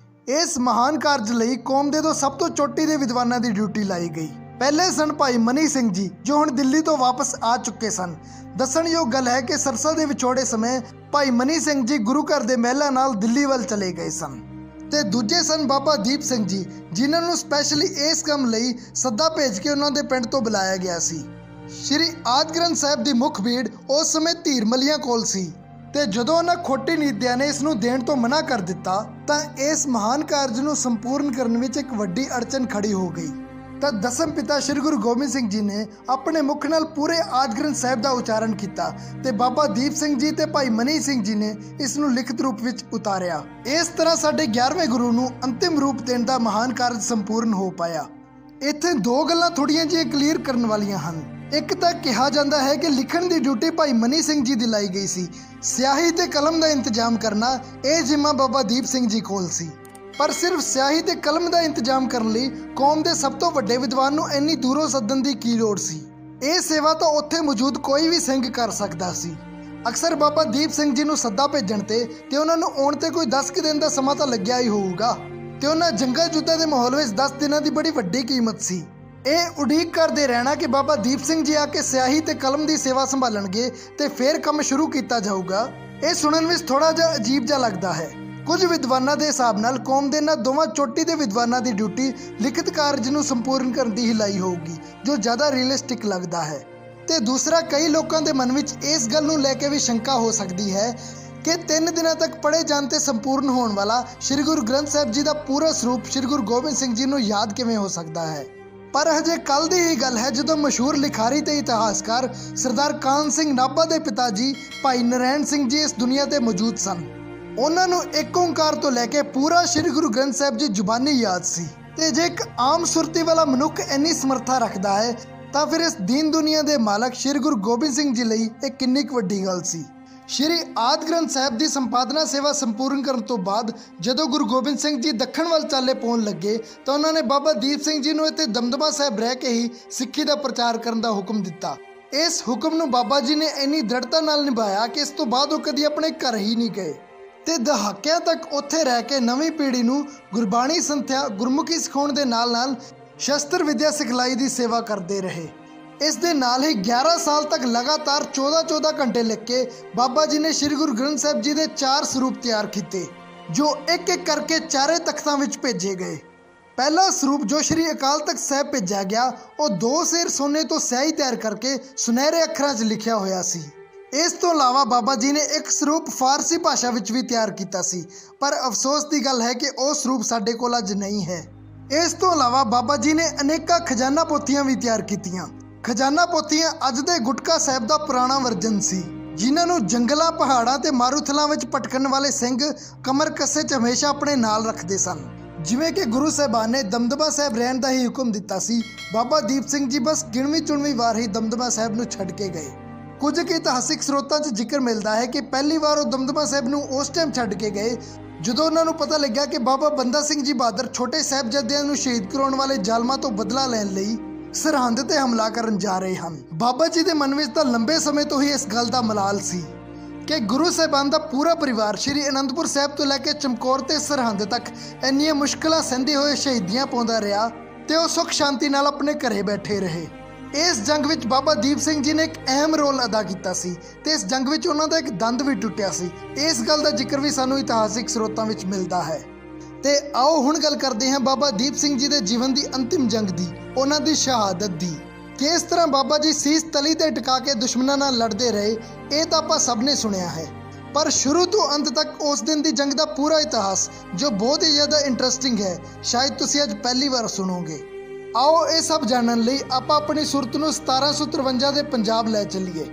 ਇਸ ਮਹਾਨ ਕਾਰਜ ਲਈ ਕੌਮ ਦੇ ਦੋ ਸਭ ਤੋਂ ਚੋਟੀ ਦੇ ਵਿਦਵਾਨਾਂ ਦੀ ਡਿਊਟੀ ਲਾਈ ਗਈ। ਪਹਿਲੇ ਸਨ ਭਾਈ ਮਨੀ ਸਿੰਘ ਜੀ ਜੋ ਹੁਣ ਦਿੱਲੀ ਤੋਂ ਵਾਪਸ ਆ ਚੁੱਕੇ ਸਨ। ਦੱਸਣਯੋਗ ਗੱਲ ਹੈ ਕਿ ਸਰਸਾ ਦੇ ਵਿਛੋੜੇ ਸਮੇਂ ਭਾਈ ਮਨੀ ਸਿੰਘ ਜੀ ਗੁਰੂ ਘਰ ਦੇ ਮਹਿਲਾਂ ਨਾਲ ਦਿੱਲੀ ਵੱਲ ਚਲੇ ਗਏ ਸਨ। ਤੇ ਦੂਜੇ ਸਨ ਬਾਬਾ ਦੀਪ ਸਿੰਘ ਜੀ ਜਿਨ੍ਹਾਂ ਨੂੰ ਸਪੈਸ਼ਲੀ ਇਸ ਕੰਮ ਲਈ ਸੱਦਾ ਭੇਜ ਕੇ ਉਹਨਾਂ ਦੇ ਪਿੰਡ ਤੋਂ ਬੁਲਾਇਆ ਗਿਆ ਸੀ। ਸ਼੍ਰੀ ਆਦਿ ਗ੍ਰੰਥ ਸਾਹਿਬ ਦੀ ਮੁੱਖ ਭੀੜ ਉਸ ਸਮੇਂ ਧੀਰ ਮੱਲੀਆਂ ਕੋਲ ਸੀ ਤੇ ਜਦੋਂ ਉਹਨਾਂ ਖੋਟੀ ਨੀਤੀਆਂ ਨੇ ਇਸ ਨੂੰ ਦੇਣ ਤੋਂ ਮਨਾ ਕਰ ਦਿੱਤਾ ਤਾਂ ਇਸ ਮਹਾਨ ਕਾਰਜ ਨੂੰ ਸੰਪੂਰਨ ਕਰਨ ਵਿੱਚ ਇੱਕ ਵੱਡੀ ਅੜਚਨ ਖੜੀ ਹੋ ਗਈ। ਤਾਂ ਦਸਮ ਪਿਤਾ ਸ਼੍ਰੀ ਗੁਰੂ ਗੋਬਿੰਦ ਸਿੰਘ ਜੀ ਨੇ ਆਪਣੇ ਮੁਖ ਨਾਲ ਪੂਰੇ ਆਦਿ ਗ੍ਰੰਥ ਸਾਹਿਬ ਦਾ ਉਚਾਰਨ ਕੀਤਾ ਤੇ ਬਾਬਾ ਦੀਪ ਸਿੰਘ ਜੀ ਤੇ ਭਾਈ ਮਨੀ ਸਿੰਘ ਜੀ ਨੇ ਇਸ ਨੂੰ ਲਿਖਤ ਰੂਪ ਵਿੱਚ ਉਤਾਰਿਆ। ਇਸ ਤਰ੍ਹਾਂ ਸਾਡੇ 11ਵੇਂ ਗੁਰੂ ਨੂੰ ਅੰਤਿਮ ਰੂਪ ਦੇਣ ਦਾ ਮਹਾਨ ਕਾਰਜ ਸੰਪੂਰਨ ਹੋ ਪਾਇਆ। ਇੱਥੇ ਦੋ ਗੱਲਾਂ ਥੋੜੀਆਂ ਜਿਹੀਆਂ ਕਲੀਅਰ ਕਰਨ ਵਾਲੀਆਂ ਹਨ। ਇੱਕ ਤਾਂ ਕਿਹਾ ਜਾਂਦਾ ਹੈ ਕਿ ਲਿਖਣ ਦੀ ਡਿਊਟੀ ਭਾਈ ਮਨੀ ਸਿੰਘ ਜੀ ਦੀ ਲਾਈ ਗਈ ਸੀ, ਸਿਆਹੀ ਤੇ ਕਲਮ ਦਾ ਇੰਤਜ਼ਾਮ ਕਰਨਾ ਇਹ ਜ਼ਿੰਮਾ ਬਾਬਾ ਦੀਪ ਸਿੰਘ ਜੀ ਕੋਲ ਸੀ। ਪਰ ਸਿਰਫ ਸਿਆਹੀ ਤੇ ਕਲਮ ਦਾ ਇੰਤਜ਼ਾਮ ਕਰਨ ਲਈ ਕੌਮ ਦੇ ਸਭ ਤੋਂ ਵੱਡੇ ਵਿਦਵਾਨ ਨੂੰ ਇੰਨੀ ਦੂਰੋਂ ਸੱਦਣ ਦੀ ਕੀ ਲੋੜ ਸੀ? ਇਹ ਸੇਵਾ ਤਾਂ ਉੱਥੇ ਮੌਜੂਦ ਕੋਈ ਵੀ ਸਿੰਘ ਕਰ ਸਕਦਾ ਸੀ। ਅਕਸਰ ਬਾਬਾ ਦੀਪ ਸਿੰਘ ਜੀ ਨੂੰ ਸੱਦਾ ਭੇਜਣ ਤੇ ਉਹਨਾਂ ਨੂੰ ਆਉਣ ਤੇ ਕੋਈ 10 ਕੁ ਦਿਨ ਦਾ ਸਮਾਂ ਤਾਂ ਲੱਗਿਆ ਹੀ ਹੋਊਗਾ ਤੇ ਉਹਨਾਂ ਜੰਗਾਂ ਯੁੱਧਾਂ ਦੇ ਮਾਹੌਲ ਵਿੱਚ 10 ਦਿਨਾਂ ਦੀ ਬੜੀ ਵੱਡੀ ਕੀਮਤ ਸੀ। ਇਹ ਉਡੀਕ ਕਰਦੇ ਰਹਿਣਾ ਕਿ ਬਾਬਾ ਦੀਪ ਸਿੰਘ ਜੀ ਆ ਕੇ ਸਿਆਹੀ ਤੇ ਕਲਮ ਦੀ ਸੇਵਾ ਸੰਭਾਲਣਗੇ ਤੇ ਫਿਰ ਕੰਮ ਸ਼ੁਰੂ ਕੀਤਾ ਜਾਊਗਾ, ਇਹ ਸੁਣਨ ਵਿੱਚ ਥੋੜਾ ਜਿਹਾ ਅਜੀਬ ਜਿਹਾ ਲੱਗਦਾ ਹੈ। ਕੁਝ ਵਿਦਵਾਨਾਂ ਦੇ ਹਿਸਾਬ ਨਾਲ ਕੌਮ ਦੇ ਇਹਨਾਂ ਦੋਵਾਂ ਚੋਟੀ ਦੇ ਵਿਦਵਾਨਾਂ ਦੀ ਡਿਊਟੀ ਲਿਖਤ ਕਾਰਜ ਨੂੰ ਸੰਪੂਰਨ ਕਰਨ ਦੀ ਹੀ ਲਾਈ ਹੋਊਗੀ, ਜੋ ਜ਼ਿਆਦਾ ਰੀਅਲਿਸਟਿਕ ਲੱਗਦਾ ਹੈ। ਤੇ ਦੂਸਰਾ, ਕਈ ਲੋਕਾਂ ਦੇ ਮਨ ਵਿੱਚ ਇਸ ਗੱਲ ਨੂੰ ਲੈ ਕੇ ਵੀ ਸ਼ੰਕਾ ਹੋ ਸਕਦੀ ਹੈ ਕਿ 3 ਦਿਨਾਂ ਤੱਕ ਪੜ੍ਹੇ ਜਾਣ ਤੇ ਸੰਪੂਰਨ ਹੋਣ ਵਾਲਾ ਸ਼੍ਰੀ ਗੁਰੂ ਗ੍ਰੰਥ ਸਾਹਿਬ ਜੀ ਦਾ ਪੂਰਾ ਸਰੂਪ ਸ਼੍ਰੀ ਗੁਰੂ ਗੋਬਿੰਦ ਸਿੰਘ ਜੀ ਨੂੰ ਯਾਦ ਕਿਵੇਂ ਹੋ ਸਕਦਾ ਹੈ। ਪਰ ਹਜੇ ਕੱਲ ਦੀ ਹੀ ਗੱਲ ਹੈ ਜਦੋਂ ਮਸ਼ਹੂਰ ਲਿਖਾਰੀ ਤੇ ਇਤਿਹਾਸਕਾਰ ਸਰਦਾਰ ਕਾਹਨ ਸਿੰਘ ਨਾਭਾ ਦੇ ਪਿਤਾ ਜੀ ਭਾਈ ਨਰੈਣ ਸਿੰਘ ਜੀ ਇਸ ਦੁਨੀਆ ਤੇ ਮੌਜੂਦ ਸਨ। ਉਹਨਾਂ ਨੂੰ ਇੱਕ ਓਂਕਾਰ ਤੋਂ ਲੈ ਕੇ ਪੂਰਾ ਸ਼੍ਰੀ ਗੁਰੂ ਗ੍ਰੰਥ ਸਾਹਿਬ ਜੀ ਜ਼ੁਬਾਨੀ ਯਾਦ ਸੀ। ਤੇ ਜੇ ਇੱਕ ਆਮ ਸੁਰਤੀ ਵਾਲਾ ਮਨੁੱਖ ਇੰਨੀ ਸਮਰੱਥਾ ਰੱਖਦਾ ਹੈ ਤਾਂ ਫਿਰ ਇਸ ਦੀਨ ਦੁਨੀਆ ਦੇ ਮਾਲਕ ਸ਼੍ਰੀ ਗੁਰੂ ਗੋਬਿੰਦ ਸਿੰਘ ਜੀ ਲਈ ਇਹ ਕਿੰਨੀ ਕੁ ਵੱਡੀ ਗੱਲ ਸੀ। ਸ਼੍ਰੀ ਆਦਿ ਗ੍ਰੰਥ ਸਾਹਿਬ ਦੀ ਸੰਪਾਦਨਾ ਸੇਵਾ ਸੰਪੂਰਨ ਕਰਨ ਤੋਂ ਬਾਅਦ ਜਦੋਂ ਗੁਰੂ ਗੋਬਿੰਦ ਸਿੰਘ ਜੀ ਦੱਖਣ ਵੱਲ ਚਾਲੇ ਪਾਉਣ ਲੱਗੇ ਤਾਂ ਉਹਨਾਂ ਨੇ ਬਾਬਾ ਦੀਪ ਸਿੰਘ ਜੀ ਨੂੰ ਇੱਥੇ ਦਮਦਮਾ ਸਾਹਿਬ ਰਹਿ ਕੇ ਹੀ ਸਿੱਖੀ ਦਾ ਪ੍ਰਚਾਰ ਕਰਨ ਦਾ ਹੁਕਮ ਦਿੱਤਾ। ਇਸ ਹੁਕਮ ਨੂੰ ਬਾਬਾ ਜੀ ਨੇ ਇੰਨੀ ਦ੍ਰਿੜਤਾ ਨਾਲ ਨਿਭਾਇਆ ਕਿ ਇਸ ਤੋਂ ਬਾਅਦ ਉਹ ਕਦੀ ਆਪਣੇ ਘਰ ਹੀ ਨਹੀਂ ਗਏ ਤੇ ਦਹਾਕਿਆਂ ਤੱਕ ਉੱਥੇ ਰਹਿ ਕੇ ਨਵੀਂ ਪੀੜ੍ਹੀ ਨੂੰ ਗੁਰਬਾਣੀ ਸੰਥਿਆ ਗੁਰਮੁਖੀ ਸਿਖਾਉਣ ਦੇ ਨਾਲ ਸ਼ਸਤਰ ਵਿਦਿਆ ਸਿਖਲਾਈ ਦੀ ਸੇਵਾ ਕਰਦੇ ਰਹੇ। ਇਸ ਦੇ ਨਾਲ ਹੀ 11 ਸਾਲ ਤੱਕ ਲਗਾਤਾਰ 14 ਘੰਟੇ ਲਿਖ ਕੇ ਬਾਬਾ ਜੀ ਨੇ ਸ਼੍ਰੀ ਗੁਰੂ ਗ੍ਰੰਥ ਸਾਹਿਬ ਜੀ ਦੇ 4 ਸਰੂਪ ਤਿਆਰ ਕੀਤੇ ਜੋ ਇੱਕ ਇੱਕ ਕਰਕੇ ਚਾਰੇ ਤਖਤਾਂ ਵਿੱਚ ਭੇਜੇ ਗਏ। ਪਹਿਲਾ ਸਰੂਪ ਜੋ ਸ਼੍ਰੀ ਅਕਾਲ ਤਖਤ ਸਾਹਿਬ ਭੇਜਿਆ ਗਿਆ ਉਹ 2 ਸੇਰ ਸੋਨੇ ਤੋਂ ਸਿਆਹੀ ਤਿਆਰ ਕਰਕੇ ਸੁਨਹਿਰੇ ਅੱਖਰਾਂ 'ਚ ਲਿਖਿਆ ਹੋਇਆ ਸੀ। ਇਸ ਤੋਂ ਇਲਾਵਾ ਬਾਬਾ ਜੀ ਨੇ ਇੱਕ ਸਰੂਪ ਫਾਰਸੀ ਭਾਸ਼ਾ ਵਿੱਚ ਵੀ ਤਿਆਰ ਕੀਤਾ ਸੀ, ਪਰ ਅਫਸੋਸ ਦੀ ਗੱਲ ਹੈ ਕਿ ਉਹ ਸਰੂਪ ਸਾਡੇ ਕੋਲ ਅੱਜ ਨਹੀਂ ਹੈ। ਇਸ ਤੋਂ ਇਲਾਵਾ ਬਾਬਾ ਜੀ ਨੇ ਅਨੇਕਾਂ ਖਜ਼ਾਨਾ ਪੋਥੀਆਂ ਵੀ ਤਿਆਰ ਕੀਤੀਆਂ। ਖਜ਼ਾਨਾ ਪੋਥੀਆਂ ਅੱਜ ਦੇ ਗੁਟਕਾ ਸਾਹਿਬ ਦਾ ਪੁਰਾਣਾ ਵਰਜਨ ਸੀ, ਜਿਨ੍ਹਾਂ ਨੂੰ ਜੰਗਲਾਂ ਪਹਾੜਾਂ ਤੇ ਮਾਰੂਥਲਾਂ ਵਿੱਚ ਭਟਕਣ ਵਾਲੇ ਸਿੰਘ ਕਮਰ ਕੱਸੇ 'ਚ ਹਮੇਸ਼ਾ ਆਪਣੇ ਨਾਲ ਰੱਖਦੇ ਸਨ। ਜਿਵੇਂ ਕਿ ਗੁਰੂ ਸਾਹਿਬਾਨ ਨੇ ਦਮਦਮਾ ਸਾਹਿਬ ਰਹਿਣ ਦਾ ਹੀ ਹੁਕਮ ਦਿੱਤਾ ਸੀ, ਬਾਬਾ ਦੀਪ ਸਿੰਘ ਜੀ ਬਸ ਗਿਣਵੀਂ ਚੁਣਵੀਂ ਵਾਰ ਹੀ ਦਮਦਮਾ ਸਾਹਿਬ ਨੂੰ ਛੱਡ ਕੇ ਗਏ। ਕੁਝ ਕੁ ਇਤਿਹਾਸਿਕ ਸਰੋਤਾਂ 'ਚ ਜ਼ਿਕਰ ਮਿਲਦਾ ਹੈ ਕਿ ਪਹਿਲੀ ਵਾਰ ਉਹ ਦਮਦਮਾ ਸਾਹਿਬ ਨੂੰ ਉਸ ਟਾਈਮ ਛੱਡ ਕੇ ਗਏ ਜਦੋਂ ਉਹਨਾਂ ਨੂੰ ਪਤਾ ਲੱਗਿਆ ਕਿ ਬਾਬਾ ਬੰਦਾ ਸਿੰਘ ਜੀ ਬਹਾਦਰ ਛੋਟੇ ਸਾਹਿਬਜ਼ਾਦਿਆਂ ਨੂੰ ਸ਼ਹੀਦ ਕਰਾਉਣ ਵਾਲੇ ਜ਼ਾਲਮਾਂ ਤੋਂ ਬਦਲਾ ਲੈਣ ਲਈ ਸਰਹੰਦ ਤੇ ਹਮਲਾ ਕਰਨ ਜਾ ਰਹੇ ਹਨ। ਬਾਬਾ ਜੀ ਦੇ ਮਨ ਵਿੱਚ ਤਾਂ ਲੰਬੇ ਸਮੇਂ ਤੋਂ ਹੀ ਇਸ ਗੱਲ ਦਾ ਮਲਾਲ ਸੀ ਕਿ ਗੁਰੂ ਸਾਹਿਬਾਨ ਦਾ ਪੂਰਾ ਪਰਿਵਾਰ ਸ਼੍ਰੀ ਅਨੰਦਪੁਰ ਸਾਹਿਬ ਤੋਂ ਲੈ ਕੇ ਚਮਕੌਰ ਤੇ ਸਰਹੰਦ ਤੱਕ ਇੰਨੀਆਂ ਮੁਸ਼ਕਲਾਂ ਸਹਿੰਦੇ ਹੋਏ ਸ਼ਹੀਦੀਆਂ ਪਾਉਂਦਾ ਰਿਹਾ ਤੇ ਉਹ ਸੁੱਖ ਸ਼ਾਂਤੀ ਨਾਲ ਆਪਣੇ ਘਰੇ ਬੈਠੇ ਰਹੇ। ਇਸ ਜੰਗ ਵਿੱਚ ਬਾਬਾ ਦੀਪ ਸਿੰਘ ਜੀ ਨੇ ਇੱਕ ਅਹਿਮ ਰੋਲ ਅਦਾ ਕੀਤਾ ਸੀ ਤੇ ਇਸ ਜੰਗ ਵਿੱਚ ਉਹਨਾਂ ਦਾ ਇੱਕ ਦੰਦ ਵੀ ਟੁੱਟਿਆ ਸੀ। ਇਸ ਗੱਲ ਦਾ ਜ਼ਿਕਰ ਵੀ ਸਾਨੂੰ ਇਤਿਹਾਸਿਕ ਸਰੋਤਾਂ ਵਿੱਚ ਮਿਲਦਾ ਹੈ। ਤੇ ਆਓ ਹੁਣ ਗੱਲ ਕਰਦੇ ਹਾਂ ਬਾਬਾ ਦੀਪ ਸਿੰਘ ਜੀ ਦੇ ਜੀਵਨ ਦੀ ਅੰਤਿਮ ਜੰਗ ਦੀ, ਉਹਨਾਂ ਦੀ ਸ਼ਹਾਦਤ ਦੀ। ਕਿਸ ਤਰ੍ਹਾਂ ਬਾਬਾ ਜੀ ਸੀਸ ਤਲੀ ਤੇ ਟਿਕਾ ਕੇ ਦੁਸ਼ਮਣਾਂ ਨਾਲ ਲੜਦੇ ਰਹੇ, ਇਹ ਤਾਂ ਆਪਾਂ ਸਭ ਨੇ ਸੁਣਿਆ ਹੈ। ਪਰ ਸ਼ੁਰੂ ਤੋਂ ਅੰਤ ਤੱਕ ਉਸ ਦਿਨ ਦੀ ਜੰਗ ਦਾ ਪੂਰਾ ਇਤਿਹਾਸ ਜੋ ਬਹੁਤ ਹੀ ਜ਼ਿਆਦਾ ਇੰਟਰਸਟਿੰਗ ਹੈ, ਸ਼ਾਇਦ ਤੁਸੀਂ ਅੱਜ ਪਹਿਲੀ ਵਾਰ ਸੁਣੋਗੇ। ਆਓ ਇਹ ਸਭ ਜਾਣਨ ਲਈ ਆਪਾਂ ਆਪਣੀ ਸੁਰਤ ਨੂੰ 1753 ਦੇ ਪੰਜਾਬ ਲੈ ਚੱਲੀਏ।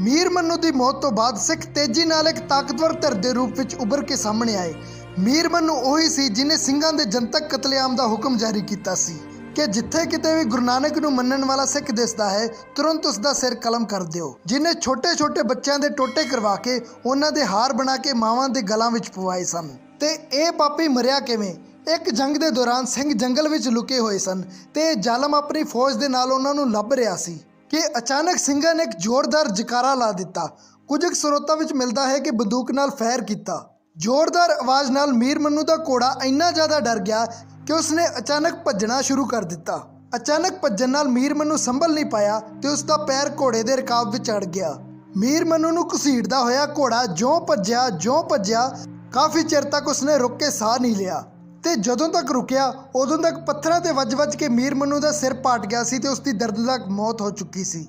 ਮੀਰ ਮੰਨੂ ਦੀ ਮੌਤ ਤੋਂ ਬਾਅਦ ਸਿੱਖ ਤੇਜ਼ੀ ਨਾਲ ਇੱਕ ਤਾਕਤਵਰ ਧਿਰ ਦੇ ਰੂਪ ਵਿੱਚ ਉੱਭਰ ਕੇ ਸਾਹਮਣੇ ਆਏ। ਮੀਰ ਮੰਨੂ ਉਹੀ ਸੀ ਜਿਨੇ ਸਿੰਘਾਂ ਦੇ ਜਨਤਕ ਕਤਲੇਆਮ ਦਾ ਹੁਕਮ ਜਾਰੀ ਕੀਤਾ ਸੀ ਕਿ ਜਿੱਥੇ ਕਿਤੇ ਵੀ ਗੁਰੂ ਨਾਨਕ ਨੂੰ ਮੰਨਣ ਵਾਲਾ ਸਿੱਖ ਦਿਸਦਾ ਹੈ, ਤੁਰੰਤ ਉਸ ਦਾ ਸਿਰ ਕਲਮ ਕਰ ਦਿਓ। ਜਿਨੇ ਛੋਟੇ-ਛੋਟੇ ਬੱਚਿਆਂ ਦੇ ਟੋਟੇ ਕਰਵਾ ਕੇ ਉਹਨਾਂ ਦੇ ਹਾਰ ਬਣਾ ਕੇ ਮਾਵਾਂ ਦੇ ਗਲਾਂ ਵਿੱਚ ਪਵਾਏ ਸਨ। ਤੇ ਇਹ ਪਾਪੀ ਮਰਿਆ ਕਿਵੇਂ? ਇੱਕ ਜੰਗ ਦੇ ਦੌਰਾਨ ਸਿੰਘ ਜੰਗਲ ਵਿੱਚ ਲੁਕੇ ਹੋਏ ਸਨ ਤੇ ਇਹ ਜ਼ਾਲਮ ਆਪਣੀ ਫੌਜ ਦੇ ਨਾਲ ਉਹਨਾਂ ਨੂੰ ਲੱਭ ਰਿਹਾ ਸੀ ਕਿ ਅਚਾਨਕ ਸਿੰਘਾਂ ਨੇ ਇੱਕ ਜ਼ੋਰਦਾਰ ਜਕਾਰਾ ਲਾ ਦਿੱਤਾ। ਕੁਝ ਸਰੋਤਾਂ ਵਿੱਚ ਮਿਲਦਾ ਹੈ ਕਿ ਬੰਦੂਕ ਨਾਲ ਫਾਇਰ ਕੀਤਾ। ਜ਼ੋਰਦਾਰ ਆਵਾਜ਼ ਨਾਲ ਮੀਰ ਮੰਨੂ ਦਾ ਘੋੜਾ ਇੰਨਾ ਜ਼ਿਆਦਾ ਡਰ ਗਿਆ ਕਿ ਉਸਨੇ ਅਚਾਨਕ ਭੱਜਣਾ ਸ਼ੁਰੂ ਕਰ ਦਿੱਤਾ। ਅਚਾਨਕ ਭੱਜਣ ਨਾਲ ਮੀਰ ਮੰਨੂ ਸੰਭਲ ਨਹੀਂ ਪਾਇਆ ਤੇ ਉਸ ਦਾ ਪੈਰ ਘੋੜੇ ਦੇ ਰਕਾਬ ਵਿੱਚ ਅੜ ਗਿਆ। ਮੀਰ ਮੰਨੂ ਨੂੰ ਘਸੀੜਦਾ ਹੋਇਆ ਘੋੜਾ ਜਿਉਂ ਭੱਜਿਆ ਕਾਫੀ ਚਿਰ ਤੱਕ ਉਸਨੇ ਰੁਕ ਕੇ ਸਾਹ ਨਹੀਂ ਲਿਆ ਤੇ ਜਦੋਂ ਤੱਕ ਰੁਕਿਆ ਉਦੋਂ ਤੱਕ ਪੱਥਰਾਂ ਤੇ ਵੱਜ ਕੇ ਮੀਰ ਮੰਨੂ ਦਾ ਸਿਰ ਪਾਟ ਗਿਆ ਸੀ ਤੇ ਉਸ ਦੀ ਦਰਦਨਾਕ ਮੌਤ ਹੋ ਚੁੱਕੀ ਸੀ।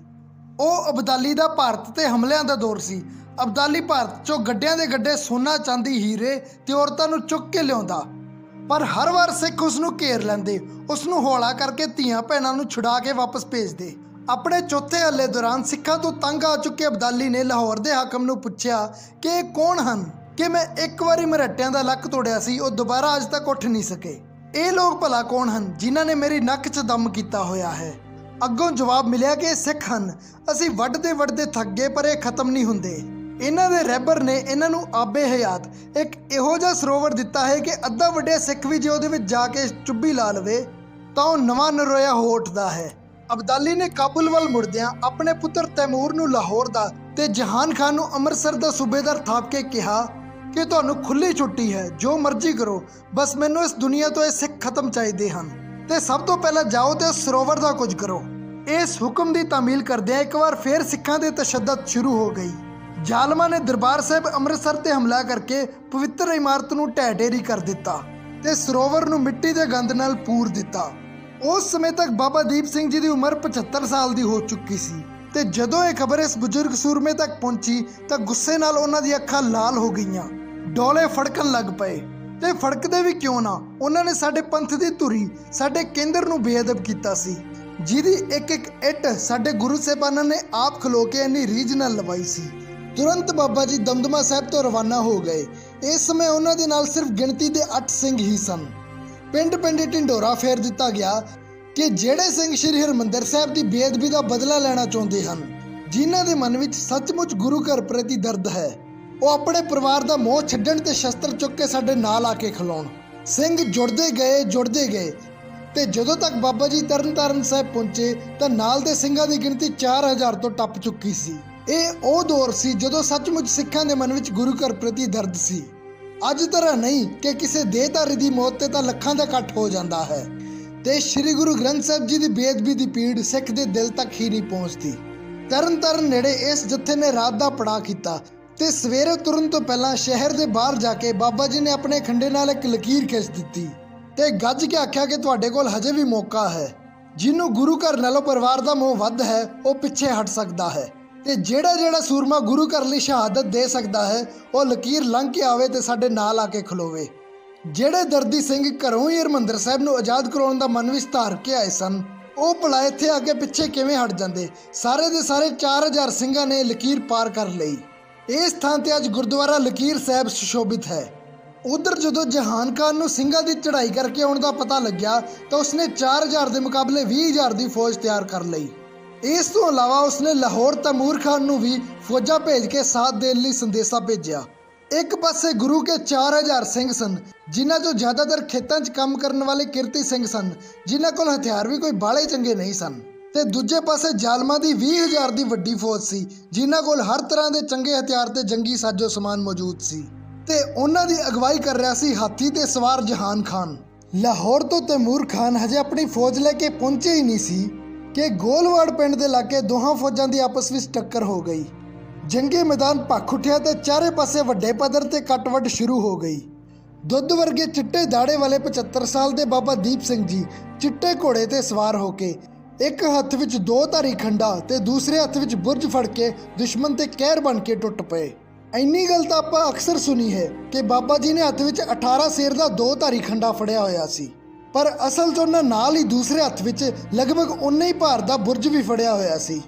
ਉਹ ਅਬਦਾਲੀ ਦਾ ਭਾਰਤ ਤੇ ਹਮਲਿਆਂ ਦਾ ਦੌਰ ਸੀ। ਅਬਦਾਲੀ ਭਾਰਤ ਚੋਂ ਗੱਡਿਆਂ ਦੇ ਗੱਡੇ ਸੋਨਾ ਚਾਂਦੀ ਹੀਰੇ ਤੇ ਔਰਤਾਂ ਨੂੰ ਚੁੱਕ ਕੇ ਲਿਆਉਂਦਾ, ਪਰ ਹਰ ਵਾਰ ਸਿੱਖ ਉਸ ਨੂੰ ਘੇਰ ਲੈਂਦੇ, ਉਸ ਨੂੰ ਹੌਲਾ ਕਰਕੇ ਧੀਆਂ ਭੈਣਾਂ ਨੂੰ ਛੁਡਾ ਕੇ ਵਾਪਸ ਭੇਜਦੇ। ਆਪਣੇ ਚੌਥੇ ਹੱਲੇ ਦੌਰਾਨ ਸਿੱਖਾਂ ਤੋਂ ਤੰਗ ਆ ਚੁੱਕੇ ਅਬਦਾਲੀ ਨੇ ਲਾਹੌਰ ਦੇ ਹਾਕਮ ਨੂੰ ਪੁੱਛਿਆ ਕਿ ਇਹ ਕੌਣ ਹਨ ਕਿ ਮੈਂ ਇੱਕ ਵਾਰੀ ਮਰਹੱਟਿਆਂ ਦਾ ਲੱਕ ਤੋੜਿਆ ਸੀ, ਉਹ ਦੁਬਾਰਾ ਅੱਜ ਤੱਕ ਉੱਠ ਨਹੀਂ ਸਕੇ। ਇਹ ਲੋਕ ਭਲਾ ਕੌਣ ਹਨ ਜਿਨ੍ਹਾਂ ਨੇ ਮੇਰੀ ਨੱਕ 'ਚ ਦਮ ਕੀਤਾ ਹੋਇਆ ਹੈ? ਅੱਗੋਂ ਜਵਾਬ ਮਿਲਿਆ ਕਿ ਇਹ ਸਿੱਖ ਹਨ। ਅਸੀਂ ਵੱਢਦੇ ਥੱਕ ਗਏ ਪਰ ਇਹ ਖਤਮ ਨਹੀਂ ਹੁੰਦੇ। ਇਹਨਾਂ ਦੇ ਰਹਿਬਰ ਨੇ ਇਹਨਾਂ ਨੂੰ ਆਬੇ ਹਯਾਤ, ਇੱਕ ਇਹੋ ਜਿਹਾ ਸਰੋਵਰ ਦਿੱਤਾ ਹੈ ਕਿ ਅੱਧਾ ਵੱਡਿਆ ਸਿੱਖ ਵੀ ਜੇ ਉਹਦੇ ਵਿੱਚ ਜਾ ਕੇ ਚੁੱਭੀ ਲਾ ਲਵੇ ਤਾਂ ਉਹ ਨਵਾਂ ਨਰੋਇਆ ਹੋ ਉੱਠਦਾ ਹੈ। ਅਬਦਾਲੀ ਨੇ ਕਾਬੁਲ ਵੱਲ ਮੁੜਦਿਆਂ ਆਪਣੇ ਪੁੱਤਰ ਤੈਮੂਰ ਨੂੰ ਲਾਹੌਰ ਦਾ ਤੇ ਜਹਾਨ ਖਾਨ ਨੂੰ ਅੰਮ੍ਰਿਤਸਰ ਦਾ ਸੂਬੇਦਾਰ ਥਾਪ ਕੇ ਕਿਹਾ ਕਿ ਤੁਹਾਨੂੰ ਖੁੱਲੀ ਛੁੱਟੀ ਹੈ, ਜੋ ਮਰਜ਼ੀ ਕਰੋ, ਬਸ ਮੈਨੂੰ ਇਸ ਦੁਨੀਆ ਤੋਂ ਇਹ ਸਿੱਖ ਖਤਮ ਚਾਹੀਦੇ ਹਨ ਤੇ ਸਭ ਤੋਂ ਪਹਿਲਾਂ ਜਾਓ ਤੇ ਉਸ ਸਰੋਵਰ ਦਾ ਕੁਝ ਕਰੋ। ਇਸ ਹੁਕਮ ਦੀ ਤਾਮੀਲ ਕਰਦਿਆਂ ਇੱਕ ਵਾਰ ਫੇਰ ਸਿੱਖਾਂ ਦੇ ਤਸ਼ੱਦਦ ਸ਼ੁਰੂ ਹੋ ਗਈ। ਜ਼ਾਲਮਾਂ ਨੇ ਦਰਬਾਰ ਸਾਹਿਬ ਅੰਮ੍ਰਿਤਸਰ ਤੇ ਹਮਲਾ ਕਰਕੇ ਪਵਿੱਤਰ ਇਮਾਰਤ ਨੂੰ ਢਹਿ ਢੇਰੀ ਕਰ ਦਿੱਤਾ ਤੇ ਸਰੋਵਰ ਨੂੰ ਮਿੱਟੀ ਦੇ ਗੰਦ ਨਾਲ ਪੂਰ ਦਿੱਤਾ। ਉਸ ਸਮੇਂ ਤੱਕ ਬਾਬਾ ਦੀਪ ਸਿੰਘ ਜੀ ਦੀ ਉਮਰ 75 ਸਾਲ ਦੀ ਹੋ ਚੁੱਕੀ ਸੀ ਤੇ ਜਦੋਂ ਇਹ ਖਬਰ ਇਸ ਬਜ਼ੁਰਗ ਸੂਰਮੇ ਤੱਕ ਪਹੁੰਚੀ ਤਾਂ ਗੁੱਸੇ ਨਾਲ ਉਹਨਾਂ ਦੀਆਂ ਅੱਖਾਂ ਲਾਲ ਹੋ ਗਈਆਂ, ਡੋਲੇ ਫੜਕਣ ਲੱਗ ਪਏ। ਤੇ ਫੜਕਦੇ ਵੀ ਕਿਉਂ ਨਾ, ਉਹਨਾਂ ਨੇ ਸਾਡੇ ਪੰਥ ਦੀ ਧੁਰੀ, ਸਾਡੇ ਕੇਂਦਰ ਨੂੰ ਬੇਅਦਬ ਕੀਤਾ ਸੀ, ਜਿਹਦੀ ਇੱਕ ਇੱਟ ਸਾਡੇ ਗੁਰੂ ਸਾਹਿਬਾਨਾਂ ਨੇ ਆਪ ਖਲੋ ਕੇ ਇੰਨੀ ਰੀਝ ਨਾਲ ਲਵਾਈ ਸੀ। ਤੁਰੰਤ ਬਾਬਾ ਜੀ ਦਮਦਮਾ ਸਾਹਿਬ ਤੋਂ ਰਵਾਨਾ ਹੋ ਗਏ। ਇਸ ਸਮੇਂ ਉਹਨਾਂ ਦੇ ਨਾਲ ਸਿਰਫ ਗਿਣਤੀ ਦੇ 8 ਸਿੰਘ ਹੀ ਸਨ। ਪਿੰਡ ਢਿੰਡੋਰਾ ਫੇਰ ਦਿੱਤਾ ਗਿਆ ਕਿ ਜਿਹੜੇ ਸਿੰਘ ਸ਼੍ਰੀ ਹਰਿਮੰਦਰ ਸਾਹਿਬ ਦੀ ਬੇਅਦਬੀ ਦਾ ਬਦਲਾ ਲੈਣਾ ਚਾਹੁੰਦੇ ਹਨ, ਜਿਨ੍ਹਾਂ ਦੇ ਮਨ ਵਿੱਚ ਸੱਚਮੁੱਚ ਗੁਰੂ ਘਰ ਪ੍ਰਤੀ ਦਰਦ ਹੈ, ਉਹ ਆਪਣੇ ਪਰਿਵਾਰ ਦਾ ਮੋਹ ਛੱਡਣ ਤੇ ਸ਼ਸਤਰ ਚੁੱਕ ਕੇ ਸਾਡੇ ਨਾਲ ਆ ਕੇ ਖਲੋਣ। ਸਿੰਘ ਜੁੜਦੇ ਗਏ ਤੇ ਜਦੋਂ ਤੱਕ ਬਾਬਾ ਜੀ ਤਰਨਤਾਰਨ ਸਾਹਿਬ ਪਹੁੰਚੇ ਤਾਂ ਨਾਲ ਦੇ ਸਿੰਘਾਂ ਦੀ ਗਿਣਤੀ 4000 ਤੋਂ ਟੱਪ ਚੁੱਕੀ ਸੀ। ਇਹ ਉਹ ਦੌਰ ਸੀ ਜਦੋਂ ਸੱਚਮੁੱਚ ਸਿੱਖਾਂ ਦੇ ਮਨ ਵਿੱਚ ਗੁਰੂ ਘਰ ਪ੍ਰਤੀ ਦਰਦ ਸੀ। ਅੱਜ ਤਰ੍ਹਾਂ ਨਹੀਂ ਕਿ ਕਿਸੇ ਦੇਹਧਾਰੀ ਦੀ ਮੌਤ ਤੇ ਤਾਂ ਲੱਖਾਂ ਦਾ ਇਕੱਠ ਹੋ ਜਾਂਦਾ ਹੈ ਤੇ ਸ੍ਰੀ ਗੁਰੂ ਗ੍ਰੰਥ ਸਾਹਿਬ ਜੀ ਦੀ ਬੇਅਦਬੀ ਦੀ ਪੀੜ ਸਿੱਖ ਦੇ ਦਿਲ ਤੱਕ ਹੀ ਨਹੀਂ ਪਹੁੰਚਦੀ। ਤਰਨਤਾਰਨ ਨੇੜੇ ਇਸ ਜੱਥੇ ਨੇ ਰਾਤ ਦਾ ਪੜਾਅ ਕੀਤਾ ਤੇ ਸਵੇਰੇ ਤੁਰਨ ਤੋਂ ਪਹਿਲਾਂ ਸ਼ਹਿਰ ਦੇ ਬਾਹਰ ਜਾ ਕੇ ਬਾਬਾ ਜੀ ਨੇ ਆਪਣੇ ਖੰਡੇ ਨਾਲ ਇੱਕ ਲਕੀਰ ਖਿੱਚ ਦਿੱਤੀ ਤੇ ਗੱਜ ਕੇ ਆਖਿਆ ਕਿ ਤੁਹਾਡੇ ਕੋਲ ਹਜੇ ਵੀ ਮੌਕਾ ਹੈ। ਜਿਹਨੂੰ ਗੁਰੂ ਘਰ ਨਾਲੋਂ ਪਰਿਵਾਰ ਦਾ ਮੋਹ ਵੱਧ ਹੈ ਉਹ ਪਿੱਛੇ ਹਟ ਸਕਦਾ ਹੈ ਤੇ ਜਿਹੜਾ ਸੂਰਮਾ ਗੁਰੂ ਘਰ ਲਈ ਸ਼ਹਾਦਤ ਦੇ ਸਕਦਾ ਹੈ ਉਹ ਲਕੀਰ ਲੰਘ ਕੇ ਆਵੇ ਤੇ ਸਾਡੇ ਨਾਲ ਆ ਕੇ ਖਲੋਵੇ। ਜਿਹੜੇ ਦਰਦੀ ਸਿੰਘ ਘਰੋਂ ਹੀ ਹਰਿਮੰਦਰ ਸਾਹਿਬ ਨੂੰ ਆਜ਼ਾਦ ਕਰਾਉਣ ਦਾ ਮਨ ਵਿੱਚ ਧਾਰ ਕੇ ਆਏ ਸਨ, ਉਹ ਭਲਾ ਇੱਥੇ ਆ ਕੇ ਪਿੱਛੇ ਕਿਵੇਂ ਹਟ ਜਾਂਦੇ? ਸਾਰੇ ਦੇ ਸਾਰੇ 4000 ਸਿੰਘਾਂ ਨੇ ਲਕੀਰ ਪਾਰ ਕਰ ਲਈ। ਇਸ ਥਾਂ ਤੇ ਅੱਜ ਗੁਰਦੁਆਰਾ ਲਕੀਰ ਸਾਹਿਬ ਸੁਸ਼ੋਭਿਤ ਹੈ। ਉਧਰ ਜਦੋਂ ਜਹਾਨ ਖਾਨ ਨੂੰ ਸਿੰਘਾਂ ਦੀ ਚੜ੍ਹਾਈ ਕਰਕੇ ਆਉਣ ਦਾ ਪਤਾ ਲੱਗਿਆ ਤਾਂ ਉਸਨੇ 4000 ਦੇ ਮੁਕਾਬਲੇ 20000 ਦੀ ਫੌਜ ਤਿਆਰ ਕਰ ਲਈ। ਇਸ ਤੋਂ ਇਲਾਵਾ ਉਸਨੇ ਲਾਹੌਰ ਤੈਮੂਰ ਖਾਨ ਨੂੰ ਵੀ ਫੌਜਾਂ ਭੇਜ ਕੇ ਸਾਥ ਦੇਣ ਲਈ ਸੰਦੇਸ਼ਾ ਭੇਜਿਆ। ਇੱਕ ਪਾਸੇ ਗੁਰੂ ਕੇ 4000 ਸਿੰਘ ਸਨ, ਜਿਨ੍ਹਾਂ ਚੋਂ ਜ਼ਿਆਦਾਤਰ ਖੇਤਾਂ 'ਚ ਕੰਮ ਕਰਨ ਵਾਲੇ ਕਿਰਤੀ ਸਿੰਘ ਸਨ, ਜਿਨ੍ਹਾਂ ਕੋਲ ਹਥਿਆਰ ਵੀ ਕੋਈ ਬਾਹਲੇ ਚੰਗੇ ਨਹੀਂ ਸਨ। ਤੇ ਦੂਜੇ ਪਾਸੇ ਜ਼ਾਲਮਾਂ ਦੀ 20,000 ਦੀ ਵੱਡੀ ਫੌਜ ਸੀ, ਜਿਨ੍ਹਾਂ ਕੋਲ ਹਰ ਤਰ੍ਹਾਂ ਦੇ ਚੰਗੇ ਹਥਿਆਰ ਤੇ ਜੰਗੀ ਸਾਜੋ ਸਮਾਨ ਮੌਜੂਦ ਸੀ ਤੇ ਉਹਨਾਂ ਦੀ ਅਗਵਾਈ ਕਰ ਰਿਹਾ ਸੀ ਹਾਥੀ ਤੇ ਸਵਾਰ ਜਹਾਨ ਖਾਨ। ਲਾਹੌਰ ਤੋਂ ਤੈਮੂਰ ਖਾਨ ਹਜੇ ਆਪਣੀ ਫੌਜ ਲੈ ਕੇ ਪਹੁੰਚੇ ਹੀ ਨਹੀਂ ਸੀ ਕਿ ਗੋਲਵਾੜ ਪਿੰਡ ਦੇ ਲਾਗੇ ਦੋਹਾਂ ਫੌਜਾਂ ਦੀ ਆਪਸ ਵਿੱਚ ਟੱਕਰ ਹੋ ਗਈ। ਜੰਗੀ ਮੈਦਾਨ ਭਖ ਉੱਠਿਆ ਤੇ ਚਾਰੇ ਪਾਸੇ ਵੱਡੇ ਪੱਧਰ ਤੇ ਕੱਟ-ਵੱਢ ਸ਼ੁਰੂ ਹੋ ਗਈ। ਦੁੱਧ ਵਰਗੇ ਚਿੱਟੇ ਦਾੜੇ ਵਾਲੇ 75 ਸਾਲ ਦੇ ਬਾਬਾ ਦੀਪ ਸਿੰਘ ਜੀ ਚਿੱਟੇ ਘੋੜੇ ਤੇ ਸਵਾਰ ਹੋ ਕੇ ਇੱਕ ਹੱਥ ਵਿੱਚ 2 ਧਾਰੀ ਖੰਡਾ ਤੇ ਦੂਸਰੇ ਹੱਥ ਵਿੱਚ ਬੁਰਜ ਫੜ ਕੇ ਦੁਸ਼ਮਣ ਤੇ ਕਹਿਰ ਬਣ ਕੇ ਟੁੱਟ ਪਏ। ਇੰਨੀ ਗੱਲ ਤਾਂ ਆਪਾਂ ਅਕਸਰ ਸੁਣੀ ਹੈ ਕਿ ਬਾਬਾ ਜੀ ਨੇ ਹੱਥ ਵਿੱਚ 18 ਸ਼ੇਰ ਦਾ 2 ਧਾਰੀ ਖੰਡਾ ਫੜਿਆ ਹੋਇਆ ਸੀ, ਪਰ ਅਸਲ 'ਚ ਉਹਨਾਂ ਨਾਲ ਹੀ ਦੂਸਰੇ ਹੱਥ ਵਿੱਚ ਲਗਭਗ ਉਨਾ ਹੀ ਭਾਰ ਦਾ ਬੁਰਜ ਵੀ ਫੜਿਆ ਹੋਇਆ ਸੀ।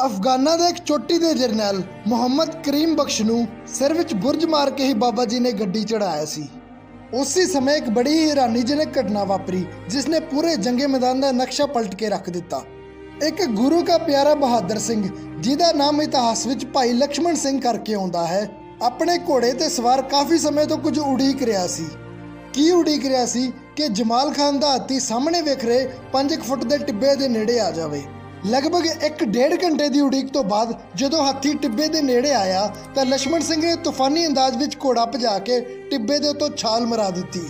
ਅਫਗਾਨਾਂ ਦੇ ਇੱਕ ਚੋਟੀ ਦੇ ਜਰਨੈਲ ਮੁਹੰਮਦ ਕਰੀਮ ਬਖਸ਼ ਨੂੰ ਸਿਰ ਵਿੱਚ ਬੁਰਜ ਮਾਰ ਕੇ ਹੀ ਬਾਬਾ ਜੀ ਨੇ ਗੱਡੀ ਚੜਾਇਆ ਸੀ। ਉਸੇ ਸਮੇਂ ਇੱਕ ਬੜੀ ਹੀ ਹੈਰਾਨੀਜਨਕ ਘਟਨਾ ਵਾਪਰੀ ਜਿਸ ਨੇ ਪੂਰੇ ਜੰਗੇ ਮੈਦਾਨ ਦਾ ਨਕਸ਼ਾ ਪਲਟ ਕੇ ਰੱਖ ਦਿੱਤਾ। ਇੱਕ ਗੁਰੂ ਕਾ ਪਿਆਰਾ ਬਹਾਦਰ ਸਿੰਘ, ਜਿਹਦਾ ਨਾਮ ਇਤਿਹਾਸ ਵਿੱਚ ਭਾਈ ਲక్ష్మణ ਸਿੰਘ ਕਰਕੇ ਆਉਂਦਾ ਹੈ, ਆਪਣੇ ਘੋੜੇ ਤੇ ਸਵਾਰ ਕਾਫੀ ਸਮੇਂ ਤੋਂ ਕੁਝ ਉਡੀਕ ਰਿਹਾ ਸੀ। ਕੀ ਉਡੀਕ ਰਿਹਾ ਸੀ ਕਿ ਜਮਾਲ ਖਾਨ ਦਾ ਹਾਥੀ ਸਾਹਮਣੇ ਵੇਖ ਰਹੇ 5 ਫੁੱਟ ਦੇ ਟਿੱਬੇ ਦੇ ਨੇੜੇ ਆ ਜਾਵੇ। ਲਗਭਗ 1.5 ਘੰਟੇ ਦੀ ਉਡੀਕ ਤੋਂ ਬਾਅਦ ਜਦੋਂ ਹਾਥੀ ਟਿੱਬੇ ਦੇ ਨੇੜੇ ਆਇਆ ਤਾਂ ਲక్ష్మణ ਸਿੰਘ ਨੇ ਤੂਫਾਨੀ ਅੰਦਾਜ਼ ਵਿੱਚ ਘੋੜਾ ਭਜਾ ਕੇ ਟਿੱਬੇ ਦੇ ਉੱਤੋਂ ਛਾਲ ਮਰਾ ਦਿੱਤੀ।